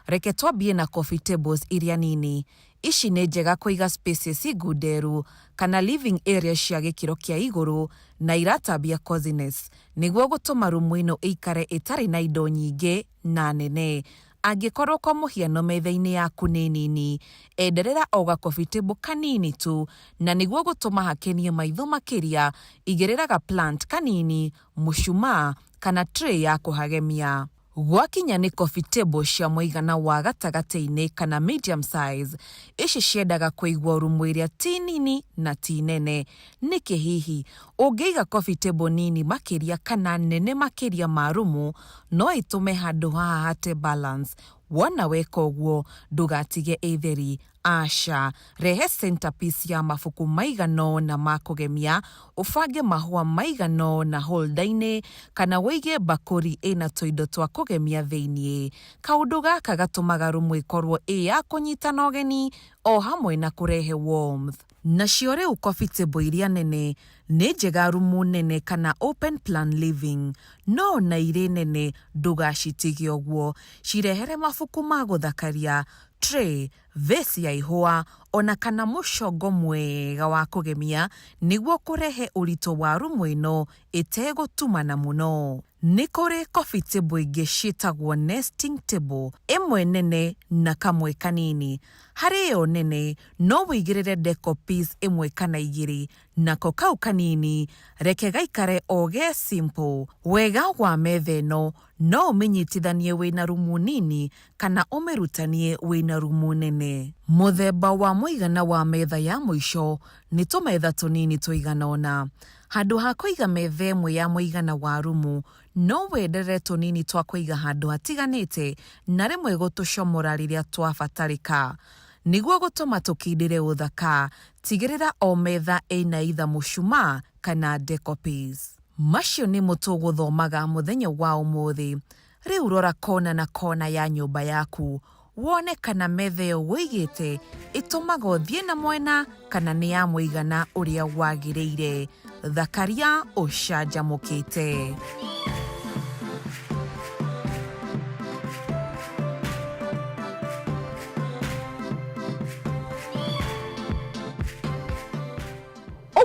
Reke twambie na coffee tables iria nini. Ici ni njega kuiga spaces igunderu kana living area cia gikiro kia iguru na iratambia coziness niguo gutuma rumu ino ikare itari na indo nyingi na nene. Angikorwo kwa muhiano metha-ini yaku ni nini, enderera o coffee table kanini tu na niguo gutuma hakenie maitho makiria, igiriraga plant kanini, mushuma kana tray ya kuhagemia. Gwakinya ni coffee table cia muigana wa gatagati-ini kana medium size, ici ciendaga kuigwo rumu iria ti nini na ti nene. Niki hihi ungiiga coffee table nini makiria kana nene makiria ma rumu, no itume handu haha hate balance. Wona weka uguo ndugatige itheri. Asha, rehe centerpiece ya mafuku maigano na makugemia, ufange mahua maigano na holder-ini kana wige bakuri ina toindo twa kugemia theinie. Kaundu gaka gatumaga rumu ikorwo ya kunyitana ugeni o hamwe na kurehe warmth. Nacio riu coffee table iria nene ni njega rumu nene kana open plan living, no na iri nene ndugacitige uguo, cirehere mafuku ma guthakaria, tray, vesi ya ihua, ona kana mucongo mwega wa kugemia niguo kurehe urito wa rumu ino itegutumana muno. Ni kuri coffee table ingi ciitagwo nesting table, imwe nene na kamwe kanini. Hari yo nene no wigirire deco piece imwe kana igiri, nako kau kanini reke gaikare oge simple. Wega wa metha ino no uminyitithanie wina rumu nini kana umirutanie wina rumu nene. Muthemba wa muigana wa metha ya mwisho ni tumetha tunini tuiganona. Handu ha kuiga metha imwe ya muigana wa rumu, no wendere tunini twa kuiga handu hatiganite na rimwe gutucomora riria twabatarika. Niguo gutuma tukindire uthaka, tigirira o metha ina itha mushuma kana deco piece. Macio ni mutuguthomaga muthenya wa umuthi. Riu rora kona na kona ya nyumba yaku, wone kana metha yo wigite itumaga uthie na mwena kana ni ya muigana uria wagiriire. Thakaria ucanjamukite.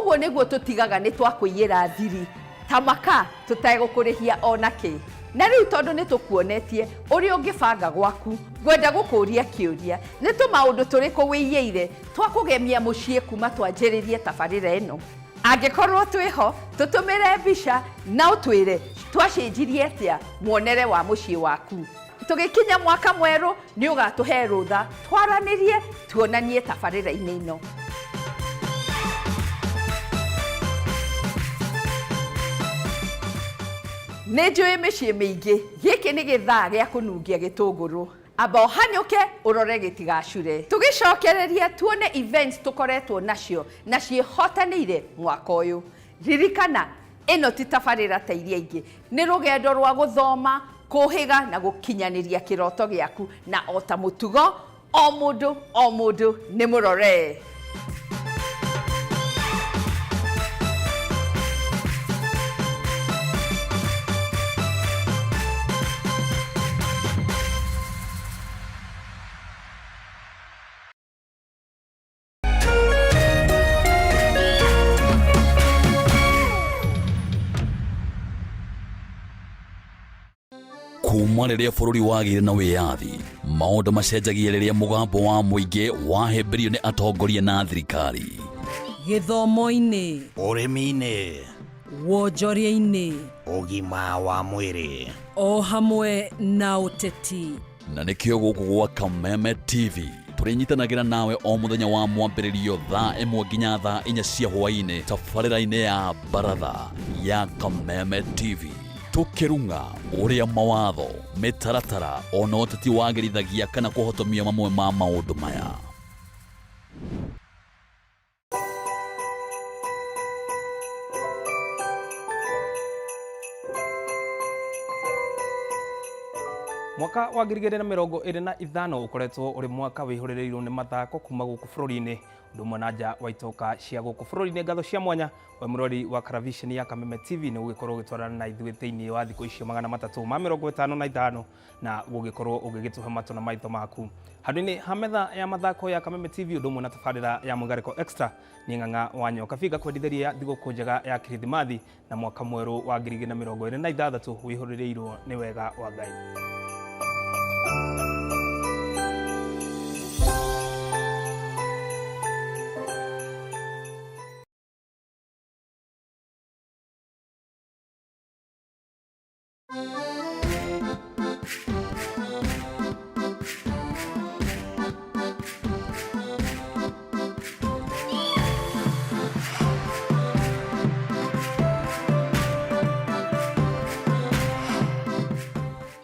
Uguo niguo tutigaga ni twakuiyira thiri tamaka tutegũkũrĩhia onaki. Na riu tondu ni tukuonetie uri ungibanga gwaku, gwenda gukuria kiuria ni tumaundu turiku wiyeire twakugemia mucii kuma twanjiririe tabarira ino. Angikorwo twiho tutumire mbica na utwire twacenjirie atia muonere wa mucii waku. tugikinya mwaka mweru ni ugatuhe rutha twaranirie tuonanie tabarĩra-inĩ ino. Nĩ njũĩ mĩciĩ mĩingĩ gĩkĩ nĩ gĩthaa gĩa kũnungia gĩtũngũrũ. Amba ũhanyũke ũrore gĩtigacure. Tũgĩcokereria tuone events tũkoretwo nacio na ciĩhotanĩire mwaka ũyũ. Ririkana ĩno ti tabarĩra ta iria ingĩ. Nĩ rũgendo rwa gũthoma, kũhĩga na gũkinyanĩria kĩroto gĩaku na o ta mũtugo o mũndũ nĩ mũrore. Kuma rĩrĩa bũrũri wagĩire na wĩyathi, maũndũ macenjagia rĩrĩa mũgambo wa mũingĩ wahĩmbĩrio nĩ atongoria na thirikari. Gĩthomo-inĩ, ũrĩmi-inĩ, wonjoria-inĩ, ũgima wa mwĩrĩ, o hamwe na ũteti. Na nĩkĩo gũkũ gwa Kameme TV tũrĩnyitanagĩra nawe o mũthenya wa mwambĩrĩrio thaa 1 nginya thaa 4 cia hwaĩ-inĩ tabarĩra-inĩ ya Baratha ya Kameme TV. Tukirunga ũrĩa mawatho, mĩtaratara ona ũteti wagĩrithagia kana kũhotomia mamwe ma maũndũ maya. Mwaka wa 2025 ukoretwo uri mwaka wihuririrwo ni mathako kuma guku bũrũri-inĩ ndumwe na nja wa itoka cia guku bũrũri-inĩ. Ngatho cia mwanya wa mũrori wa Karavisheni ya Kameme TV ni ũgĩkorwo ũgĩtwarana na ithuĩ thĩinĩ wa thikũ icio 355 na gũgĩkorwo ũgĩgĩtũhe matũ na maitho maku handũ-inĩ ha metha ya mathako ya Kameme TV ndumwe na tabarĩra ya Mũgarĩko Extra. Ni Ng'ang'a wa Nyoka Binga kwendithĩria thigũkũ njega ya Kirithimathi na mwaka mwerũ wa 2026 wihũrĩrĩirwo ni wega wa Ngai.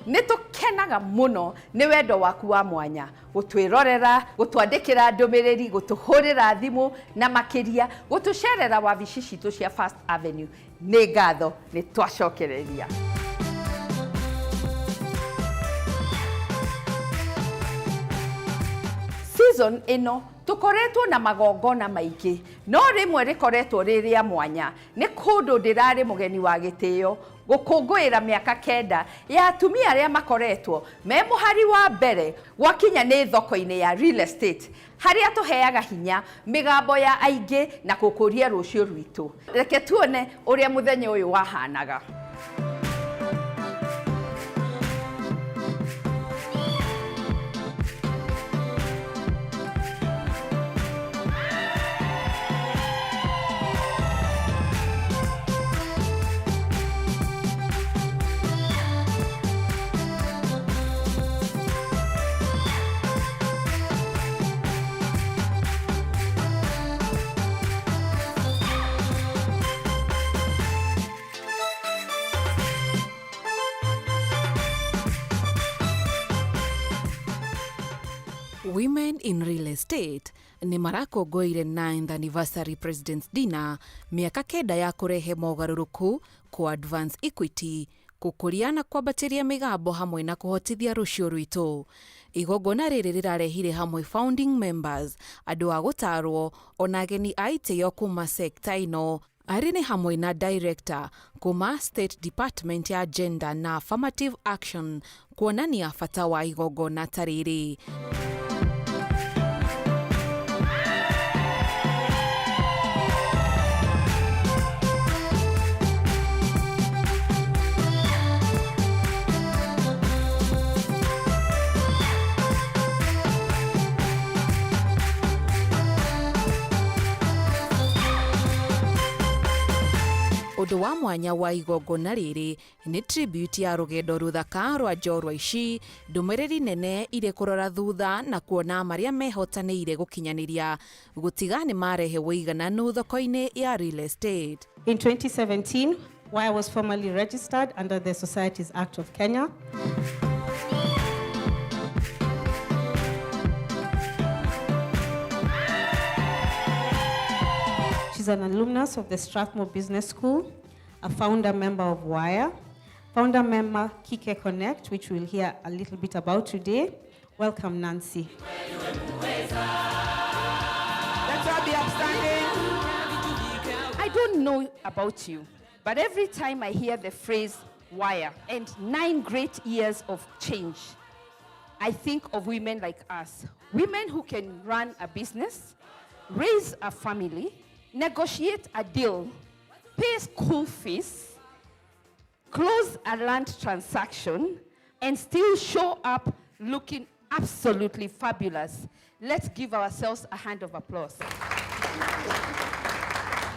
Nĩtũkenaga mũno nĩ wendo waku wa mwanya gũtwĩrorera, gũtwandĩkĩra ndũmĩrĩri, gũtũhũrĩra thimũ na makĩria gũtũcerera wabici citũ cia First Avenue. Nĩ ngatho, nĩ twacokereria. Season ino tukoretwo na magongona maingĩ, no rĩmwe rĩkoretwo rĩrĩa mwanya. Nĩ kũndũ ndĩrarĩ mũgeni wa gĩtĩo gũkũngũĩra mĩaka 9 ya atumia arĩa makoretwo me mũhari wa mbere gwakinya nĩ thoko-inĩ ya real estate, harĩa tũheaga hinya mĩgambo ya aingĩ na gũkũria rũciũ rwitũ. Reke tuone ũrĩa mũthenya ũyũ wahanaga. Women in Real Estate nĩ marakũngũĩire 9th Anniversary President's Dinner, mĩaka 9 ya kũrehe mogarũrũku kwa Advance Equity, gũkũria na kwambatĩria mĩgambo hamwe na kũhotithia rũciũ rwitũ. Igongona rĩrĩ rĩrarehire hamwe founding members, andũ a gũtarwo, ona ageni a itĩo kuma sekta ino. Arĩ nĩ hamwe na director kuma State Department ya Gender na Affirmative Action, kuonania bata wa igongona ta rĩrĩ. Undu wa mwanya wa igongona riri ni tribute ya rugendo ruthaka rwa njorwa ici, ndumiriri nene ire kurora thutha na kuona maria mehotanĩire gukinyaniria gutiga ni marehe wigananu thoko-ini ya real estate. In 2017, where I was formally registered under the Societies Act of Kenya, she's an alumnus of the Strathmore Business School, a founder member of WIRE, founder member Kike Connect, which we'll hear a little bit about today. Welcome, Nancy. Let's all be upstanding. I don't know about you, but every time I hear the phrase WIRE and 9 great years of change, I think of women like us. Women who can run a business, raise a family, negotiate a deal, pay school fees, close a land transaction, and still show up looking absolutely fabulous. Let's give ourselves a hand of applause.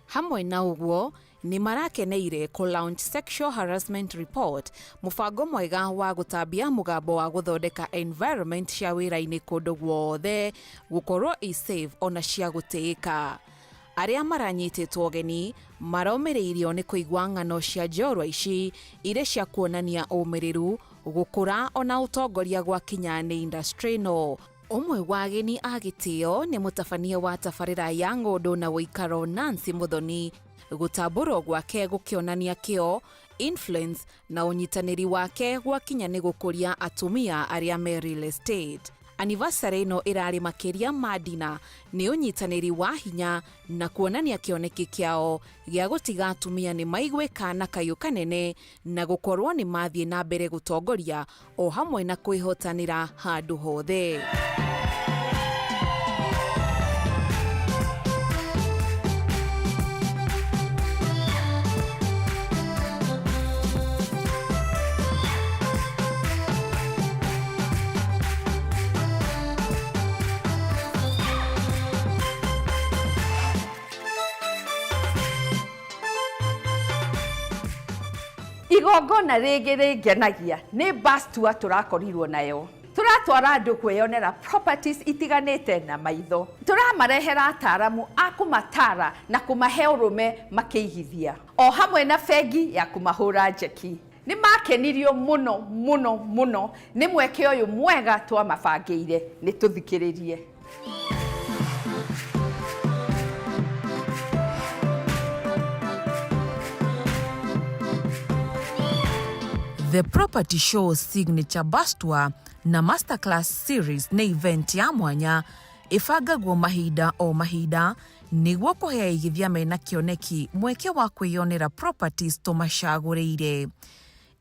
Hamwe na uguo ni marakeneire ku launch sexual harassment report, mubango mwega wa gutambia mugambo wa guthondeka environment cia wira-ini kundu guothe gukorwo i safe ona cia gutiika. Aria maranyitĩtwo geni maromĩrĩirio nĩ kũigua ng'ano cia njorwa ici irĩ cia kuonania ũmĩrĩru, gũkũra ona ũtongoria gwa kinya nĩ industry no. Umwe wa ageni a gĩtĩo nĩ mũtabania wa tabarĩra ya ng'ũndũ na ũikaro Nancy Muthoni, gũtambũrwo gwake gũkĩonania kĩo, influence na ũnyitanĩri wake gwa kinya nĩ gũkũria atumia arĩa me real estate. Anniversary no irari makiria madina ni unyitaniri wa hinya na kuonania kioneki kiao gya gutiga atumia ni maigwika na kayu kanene na gukorwo ni mathie na mbere gutongoria o hamwe na kwihotanira handu hothe. Igongona rĩngĩ rĩngenagia nĩ bus tour tũrakorirwo nayo. Tũratwara andũ kwĩyonera properties itiganĩte na maitho. Tũramarehera ataaramu a kũmatara na kũmahe ũrũme makĩigithia, o hamwe na bengi ya kũmahũra njeki. Nĩ makenirio mũno mũno mũno nĩ mweke ũyũ mwega twamabangĩire. Nĩ tũthikĩrĩrie. The Property Show Signature Bus Tour na Masterclass Series nĩ event ya mwanya ĩbangagwo mahinda o mahinda nĩguo kũhea igithia mena kĩoneki mweke wa kwĩyonera properties tũmacagũrĩire.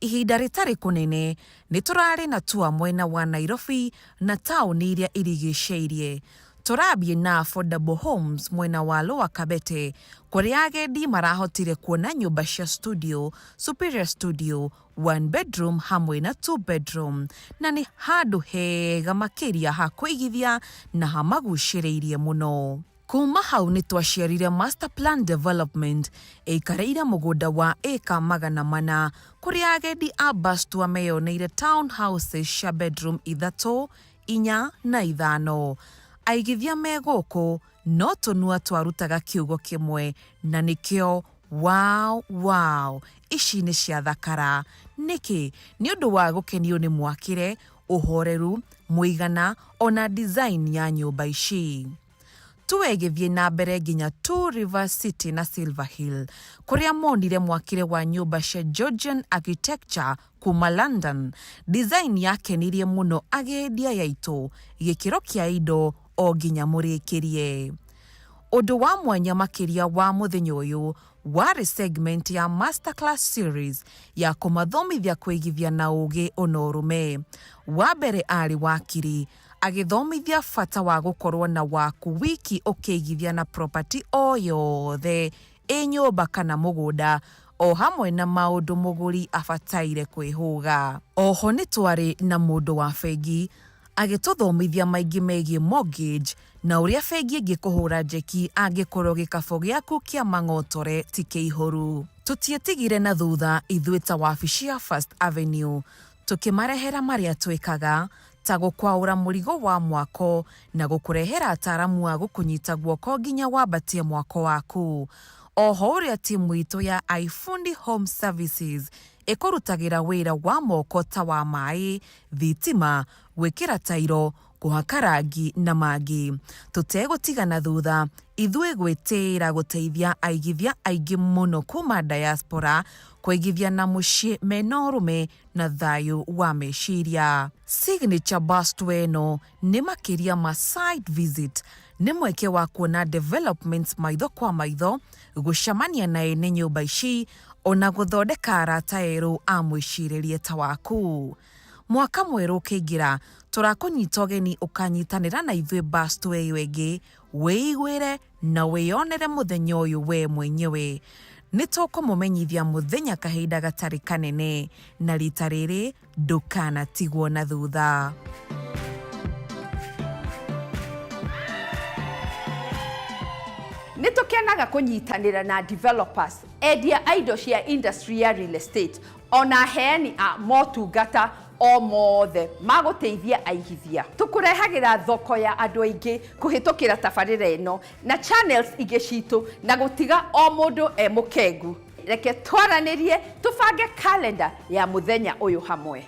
Ihinda rĩtarĩ kũnene nĩ tũrarĩ na tour mwena wa Nairobi na taũni iria irigicĩirie. Tũrambie na affordable homes mwena wa Lower Kabete, kũrĩa agendi marahotire kuona nyũmba cia studio, superior studio, 1 bedroom hamwe na 2 bedroom, na nĩ handũ hega makĩria ha kũigithia na hamagucĩrĩirie mũno. Kuma hau nĩ twaciarire master plan development ĩikareire mũgũnda wa ĩka 400 kũrĩa agendi a bus tour meyoneire townhouses cia bedroom 3, 4 na 5. Aigithia me gũkũ no tũnua twarutaga kiugo kĩmwe na nĩkĩo wow, ici nĩ cia thakara. Nĩkĩ nĩ ũndũ wa gũkenio nĩ mwakĩre, ũhoreru, mũigana ona design ya nyũmba ici. Tuegithie na mbere nginya Two Rivers City na Silver Hill, kũrĩa monire mwakĩre wa nyũmba cia Georgian architecture kuma London. Design yakenirie mũno agendi yaitũ, gĩkĩro kĩa indo o nginya mũrĩkĩrie. Ũndũ wa mwanya makĩria wa mũthenya ũyũ warĩ segment ya Masterclass Series ya kũmathomithia kwĩigithia na ũgĩ ona ũrũme. Wa mbere arĩ wakiri, agĩthomithia bata wa gũkorwo na waku wiki ũkĩigithia na property o yothe, nyũmba kana mũgũnda, o hamwe na maũndũ mũgũri abataire kwĩhũga. Oho nĩ twarĩ na mũndũ wa bengi agĩtũthomithia maingĩ megiĩ mortgage na ũrĩa bengi ĩngĩkũhũra njeki angĩkorwo gĩkabũ gĩaku kĩa mang'otore ti kĩihũru. Tũtietigire na thutha ithuĩ ta wabici ya First Avenue tũkĩmarehera marĩa twĩkaga ta gũkwaũra mũrigo wa mwako na gũkũrehera ataaramu wa gũkũnyita guoko nginya wambatie mwako waku. Oho ũrĩa timu itũ ya iFundi Home Services ĩkũrutagĩra wĩra wa moko ta wa maĩ, thitima, gwĩkĩra tairo, kũhaka rangi na mangĩ. Tũtegũtigana thutha, ithuĩ gwĩtĩĩra gũteithia aigithia aingĩ mũno kuma diaspora kũigithia na mũciĩ mena ũrũme na thayũ wa meciria. Signature Bust weno nĩ makĩria ma site visit, nĩ mweke wa kuona developments maitho kwa maitho, gũcemania na ene nyũmba ici, ona gũthondeka arata erũ a mwĩcirĩrie ta waku. Mwaka mwerũ ũkĩingĩra, tũrakũnyita ũgeni ũkanyitanĩra na ithuĩ Bust ĩyo ĩngĩ, wĩiguĩre na wĩonere mũthenya ũyũ we mwenyewe. Nĩ tũkũmũmenyithia mũthenya kahinda gatarĩ kanene, na rita rĩrĩ ndũkanatigwo na thutha. Nĩtũkenaga kũnyitanĩra na developers, endia a indo cia industry ya real estate, ona aheani a motungata o mothe magũteithia aigithia. Tũkũrehagĩra thoko ya andũ aingĩ kũhĩtũkĩra tabarĩra ĩno na channels ingĩ citũ na gũtiga o mũndũ e mũkengu. Reke twaranĩrie tũbange calendar ya mũthenya ũyũ hamwe.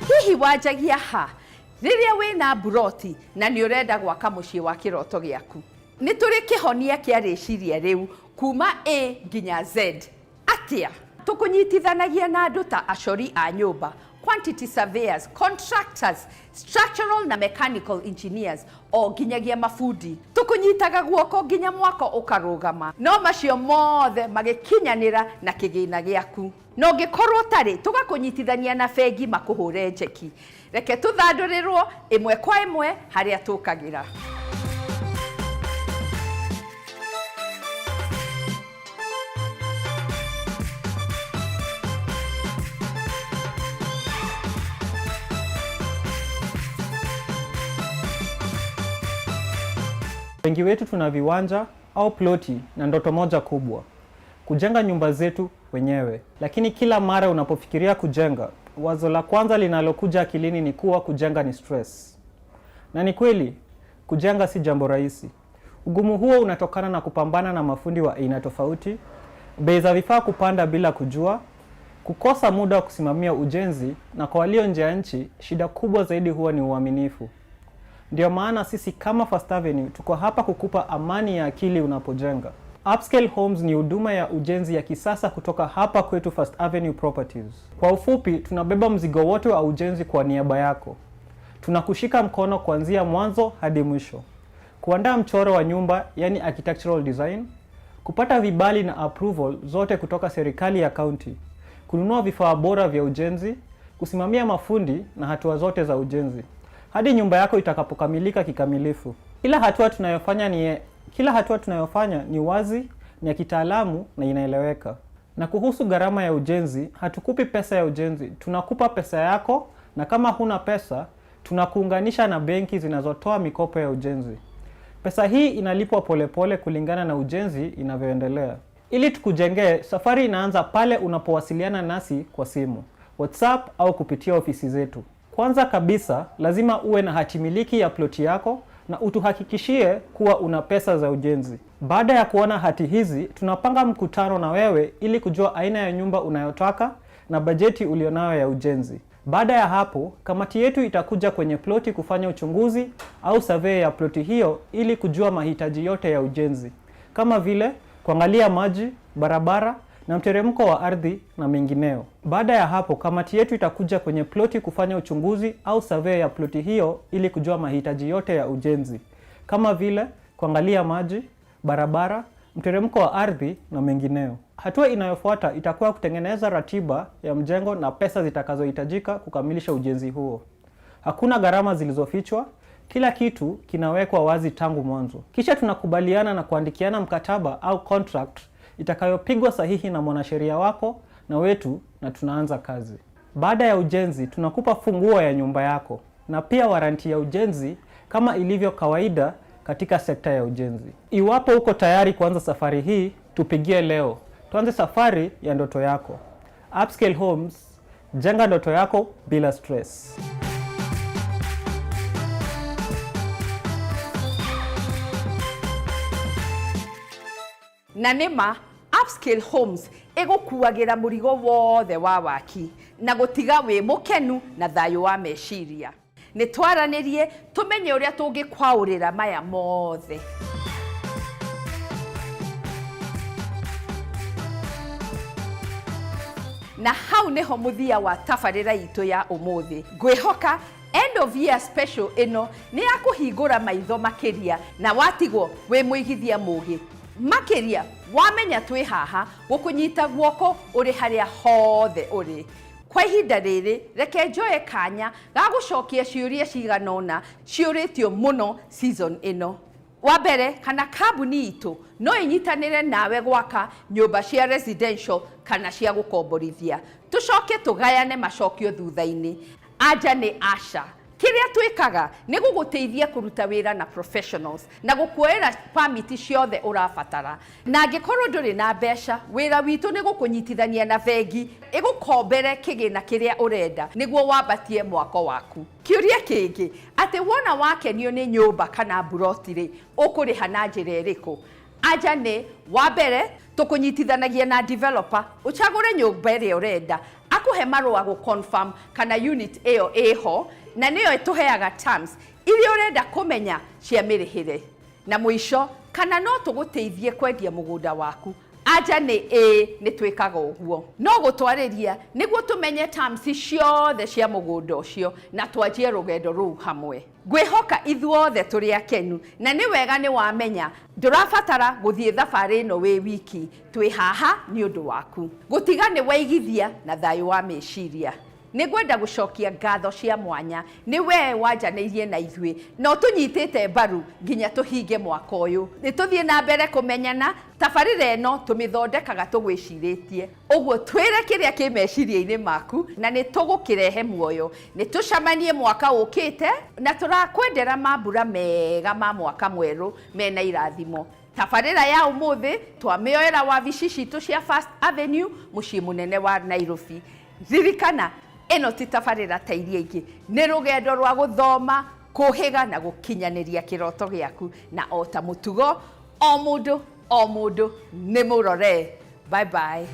Hihi wanjagia ha rĩrĩa wĩna buroti na nĩ ũrenda gwaka mũciĩ wa kĩroto gĩaku? Nĩ tũrĩ kĩhonia kĩa rĩciria rĩu kuma A nginya Z. Atĩa? Tũkũnyitithanagia na andũ ta acori a nyũmba, quantity surveyors, contractors, structural na mechanical engineers, o nginyagia mabundi. Tũkũnyitaga guoko nginya mwako ũkarũgama. No macio mothe magĩkinyanĩra na kĩgĩna gĩaku. No ngĩkorwo tarĩ, tũgakũnyitithania na bengi makũhũre njeki. Reke tũthandũrĩrwo ĩmwe kwa ĩmwe harĩa tũkagĩra. Wengi wetu tuna viwanja au ploti na ndoto moja kubwa, kujenga nyumba zetu wenyewe. Lakini kila mara unapofikiria kujenga, wazo la kwanza linalokuja akilini ni kuwa kujenga ni stress. Na ni kweli, kujenga si jambo rahisi. Ugumu huo unatokana na kupambana na mafundi wa aina tofauti, bei za vifaa kupanda bila kujua, kukosa muda wa kusimamia ujenzi, na kwa walio nje ya nchi, shida kubwa zaidi huwa ni uaminifu. Ndio maana sisi kama First Avenue tuko hapa kukupa amani ya akili unapojenga. Upscale Homes ni huduma ya ujenzi ya kisasa kutoka hapa kwetu First Avenue Properties. Kwa ufupi, tunabeba mzigo wote wa ujenzi kwa niaba yako. Tunakushika mkono kuanzia mwanzo hadi mwisho. Kuandaa mchoro wa nyumba, yani architectural design, kupata vibali na approval zote kutoka serikali ya county, kununua vifaa bora vya ujenzi, kusimamia mafundi na hatua zote za ujenzi, hadi nyumba yako itakapokamilika kikamilifu. Kila hatua tunayofanya ni wazi, ni ya kitaalamu na inaeleweka. Na kuhusu gharama ya ujenzi, hatukupi pesa ya ujenzi, tunakupa pesa yako, na kama huna pesa, tunakuunganisha na benki zinazotoa mikopo ya ujenzi. Pesa hii inalipwa polepole kulingana na ujenzi inavyoendelea. Ili tukujengee, safari inaanza pale unapowasiliana nasi kwa simu, WhatsApp au kupitia ofisi zetu. Kwanza kabisa, lazima uwe na hatimiliki ya ploti yako na utuhakikishie kuwa una pesa za ujenzi. Baada ya kuona hati hizi, tunapanga mkutano na wewe ili kujua aina ya nyumba unayotaka na bajeti ulionayo ya ujenzi. Baada ya hapo, kamati yetu itakuja kwenye ploti kufanya uchunguzi au survey ya ploti hiyo ili kujua mahitaji yote ya ujenzi, kama vile kuangalia maji, barabara na mteremko wa ardhi na mengineo. Baada ya hapo, kamati yetu itakuja kwenye ploti kufanya uchunguzi au survey ya ploti hiyo ili kujua mahitaji yote ya ujenzi, kama vile kuangalia maji, barabara, mteremko wa ardhi na mengineo. Hatua inayofuata itakuwa kutengeneza ratiba ya mjengo na pesa zitakazohitajika kukamilisha ujenzi huo. Hakuna gharama zilizofichwa, kila kitu kinawekwa wazi tangu mwanzo. Kisha tunakubaliana na kuandikiana mkataba au contract itakayopigwa sahihi na mwanasheria wako na wetu na tunaanza kazi. Baada ya ujenzi, tunakupa funguo ya nyumba yako na pia waranti ya ujenzi kama ilivyo kawaida katika sekta ya ujenzi. Iwapo uko tayari kuanza safari hii, tupigie leo. Tuanze safari ya ndoto yako. Upscale Homes, jenga ndoto yako bila stress. Na nĩma Upscale Homes ĩgũkuagĩra mũrigo wothe wa waki na gũtiga wĩ mũkenu na thayũ wa meciria. Nĩ twaranĩrie tũmenye ũrĩa tũngĩkwaũrĩra maya mothe. Na hau nĩho mũthia wa tabarĩra itũ ya ũmũthĩ. Ngwĩhoka end of year special ĩno nĩ ya kũhingũra maitho makĩria na watigwo wĩ mũigithia mũgĩ. Makĩria wamenya twĩ haha gũkũnyita guoko ũrĩ harĩa hothe ũrĩ. Kwa ihinda rĩrĩ reke njoye kanya ga gũcokia ciũria cigana ũna ciũrĩtio mũno season ĩno. Wa mbere, kana kambuni itũ no inyitanĩre nawe gwaka nyũmba cia residential kana cia gũkomborithia. Tũcoke tũgayane macokio thutha-inĩ. Anja nĩ aca. Kĩrĩa twĩkaga nĩ gũgũteithia kũruta wĩra na professionals na gũkuoera permit ciothe ũrabatara. Na angĩkorwo ndũrĩ na mbeca, wĩra witũ nĩ gũkũnyitithania na bengi ĩgũkombere kĩgĩna kĩrĩa ũrenda nĩguo wambatie mwako waku. Kĩũria kĩngĩ, atĩ wona wakenio nĩ nyũmba kana buroti rĩ, ũkũrĩha na njĩra ĩrĩkũ? Anja nĩ, wa mbere, tũkũnyitithanagia na developer, ũcagũre nyũmba ĩrĩa ũrenda, akũhe marũa gũ-confirm kana unit ĩyo ĩho, na nĩyo ĩtũheaga terms iria ũrenda kũmenya cia mĩrĩhĩre. Na mũico, kana no tũgũteithie kwendia mũgũnda waku? Anja nĩ nĩ twĩkaga ũguo. No gũtwarĩria nĩguo tũmenye terms ciothe cia mũgũnda ũcio na twanjie rũgendo rũu hamwe. Ngwĩhoka ithuothe tũrĩ akenu na nĩ wega nĩ wamenya ndũrabatara gũthiĩ thabarĩ ĩno wĩ wiki. Twĩ haha nĩ ũndũ waku. Gũtiga nĩ waigithia na thayũ wa meciria. Nĩngwenda gũcokia ngatho cia mwanya nĩ wee wanjanĩirie na ithuĩ no tũnyitĩte mbaru nginya tũhinge mwaka ũyũ. Nĩ tũthiĩ na mbere kũmenyana, tabarĩra ĩno tũmĩthondekaga tũgwĩcirĩtie. Ũguo twĩre kĩrĩa kĩ meciria-inĩ maku na nĩ tũgũkĩrehe muoyo. Nĩ tũcemanie mwaka ũkĩte na tũrakwendera mambura mega ma mwaka mwerũ mena irathimo. Tabarĩra ya ũmũthĩ twamĩoera wabici citũ cia First Avenue mũciĩ mũnene wa Nairobi. Ririkana, ĩno ti tabarĩra ta iria ingĩ, nĩ rũgendo rwa gũthoma, kũhĩga na gũkinyanĩria kĩroto gĩaku, na o ta mũtugo o mũndũ nĩ mũrore. Bye bye.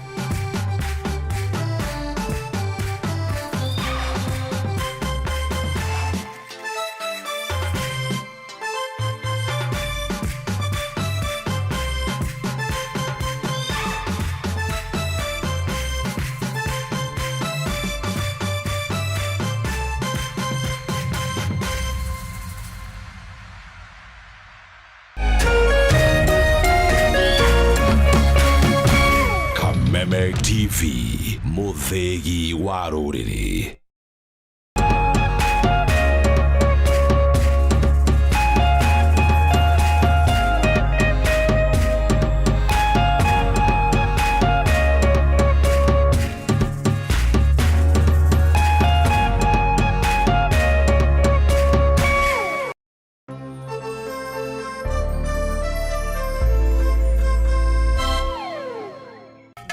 TV, mũthĩgi wa rũrĩrĩ.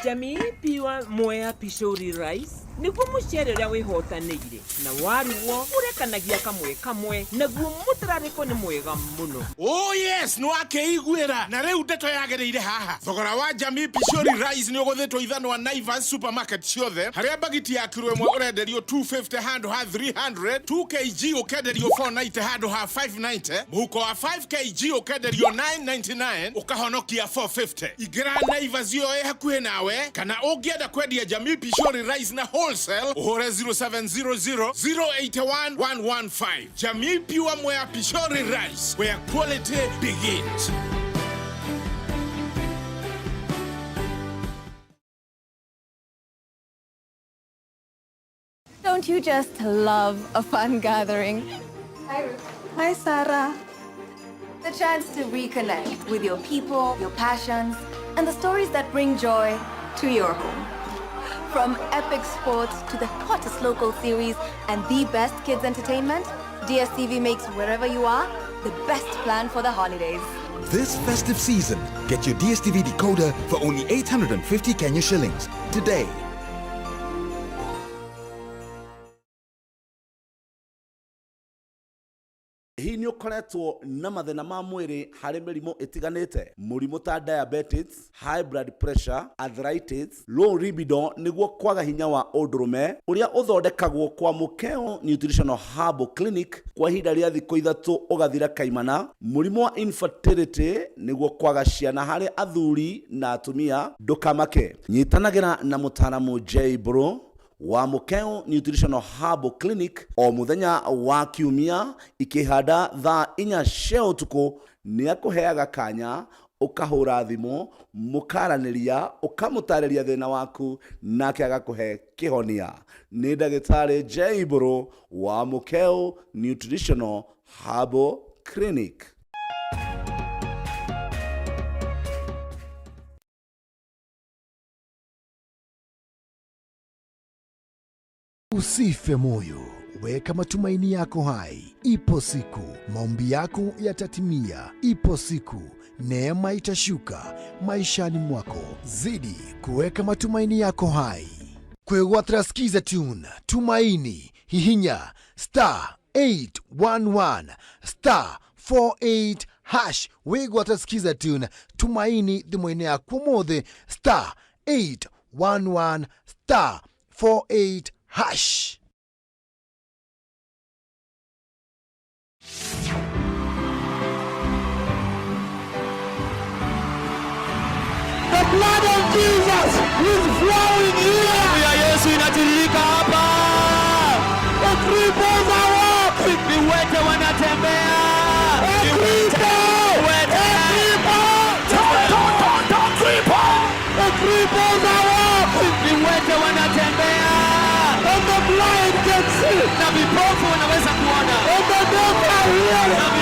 Jamii piwa moya pishori rice niguo mucere uria wihotanĩire na waruo urekanagia kamwe naguo mutararĩko nĩ mwega muno. Oh yes, no akeiguĩra na rĩu ndeto yagĩrĩire haha. Thogora wa Jamii Pishori Rice nĩ ũgũthĩtwo ithano wa Naivas supermarket ciothe, harĩa bagiti ya kiro ĩmwe ũrenderio 250 handũ ha 300, 2 kg ũkenderio 490 handũ ha 590, mũhuko wa 5 kg ũkenderio 999 ũkahonokia 450. Ingĩra Naivas yo ĩ hakuhĩ nawe kana ũngĩenda kwendia Jamii Pishori Rice na wholesale uhore 0700 081 115. Jamii Pure Mwea Pishori Rice, where quality begins. Don't you just love a fun gathering? Hi, Ruth. Hi, Sarah. The chance to reconnect with your people, your passions, and the stories that bring joy to your home. From epic sports to the hottest local series and the best kids entertainment, DSTV makes wherever you are the best plan for the holidays. This festive season, get your DSTV decoder for only 850 Kenya shillings today. Hii nĩ ũkoretwo na mathĩna ma mwĩrĩ harĩ mĩrimũ ĩtiganĩte, mũrimũ ta diabetes, high blood pressure, arthritis, low libido nĩguo kwaga hinya wa ũndũrũme ũrĩa ũthondekagwo kwa Mukeo Nutritional Herbal Clinic kwa ihinda rĩa thikũ 3 ũgathira kaimana, mũrimũ wa infertility nĩguo kwaga ciana harĩ athuri na atumia ndũkamake. Nyitanagĩra na mũtaaramu J Bro wa Mukeo Nutritional Herbal Clinic o muthenya wa kiumia ikihanda thaa 4 cia utuku ni akuheaga kanya ukahura thimo mukaraniria ukamutareria thina waku nake agakuhe kihonia. Ni ndagĩtarĩ J Bro wa Mukeo Nutritional Herbal Clinic. Usife moyo, weka matumaini yako hai. Ipo siku maombi yako yatatimia. Ipo siku neema itashuka maishani mwako. Zidi kuweka matumaini yako hai. Kwegwatira skiza tune tumaini hihinya *811 *48# wegwatira skiza tune tumaini thimũ-inĩ yaku mothe *811 *48#. The blood of Jesus is flowing here. Ya Yesu inatiririka hapa. The cripples are walking. Viwete wanatembea. Viwete. The cripples are walking. Viwete wanatembea. And the blind can see. Na vipofu wanaweza kuona. And the deaf are hearing.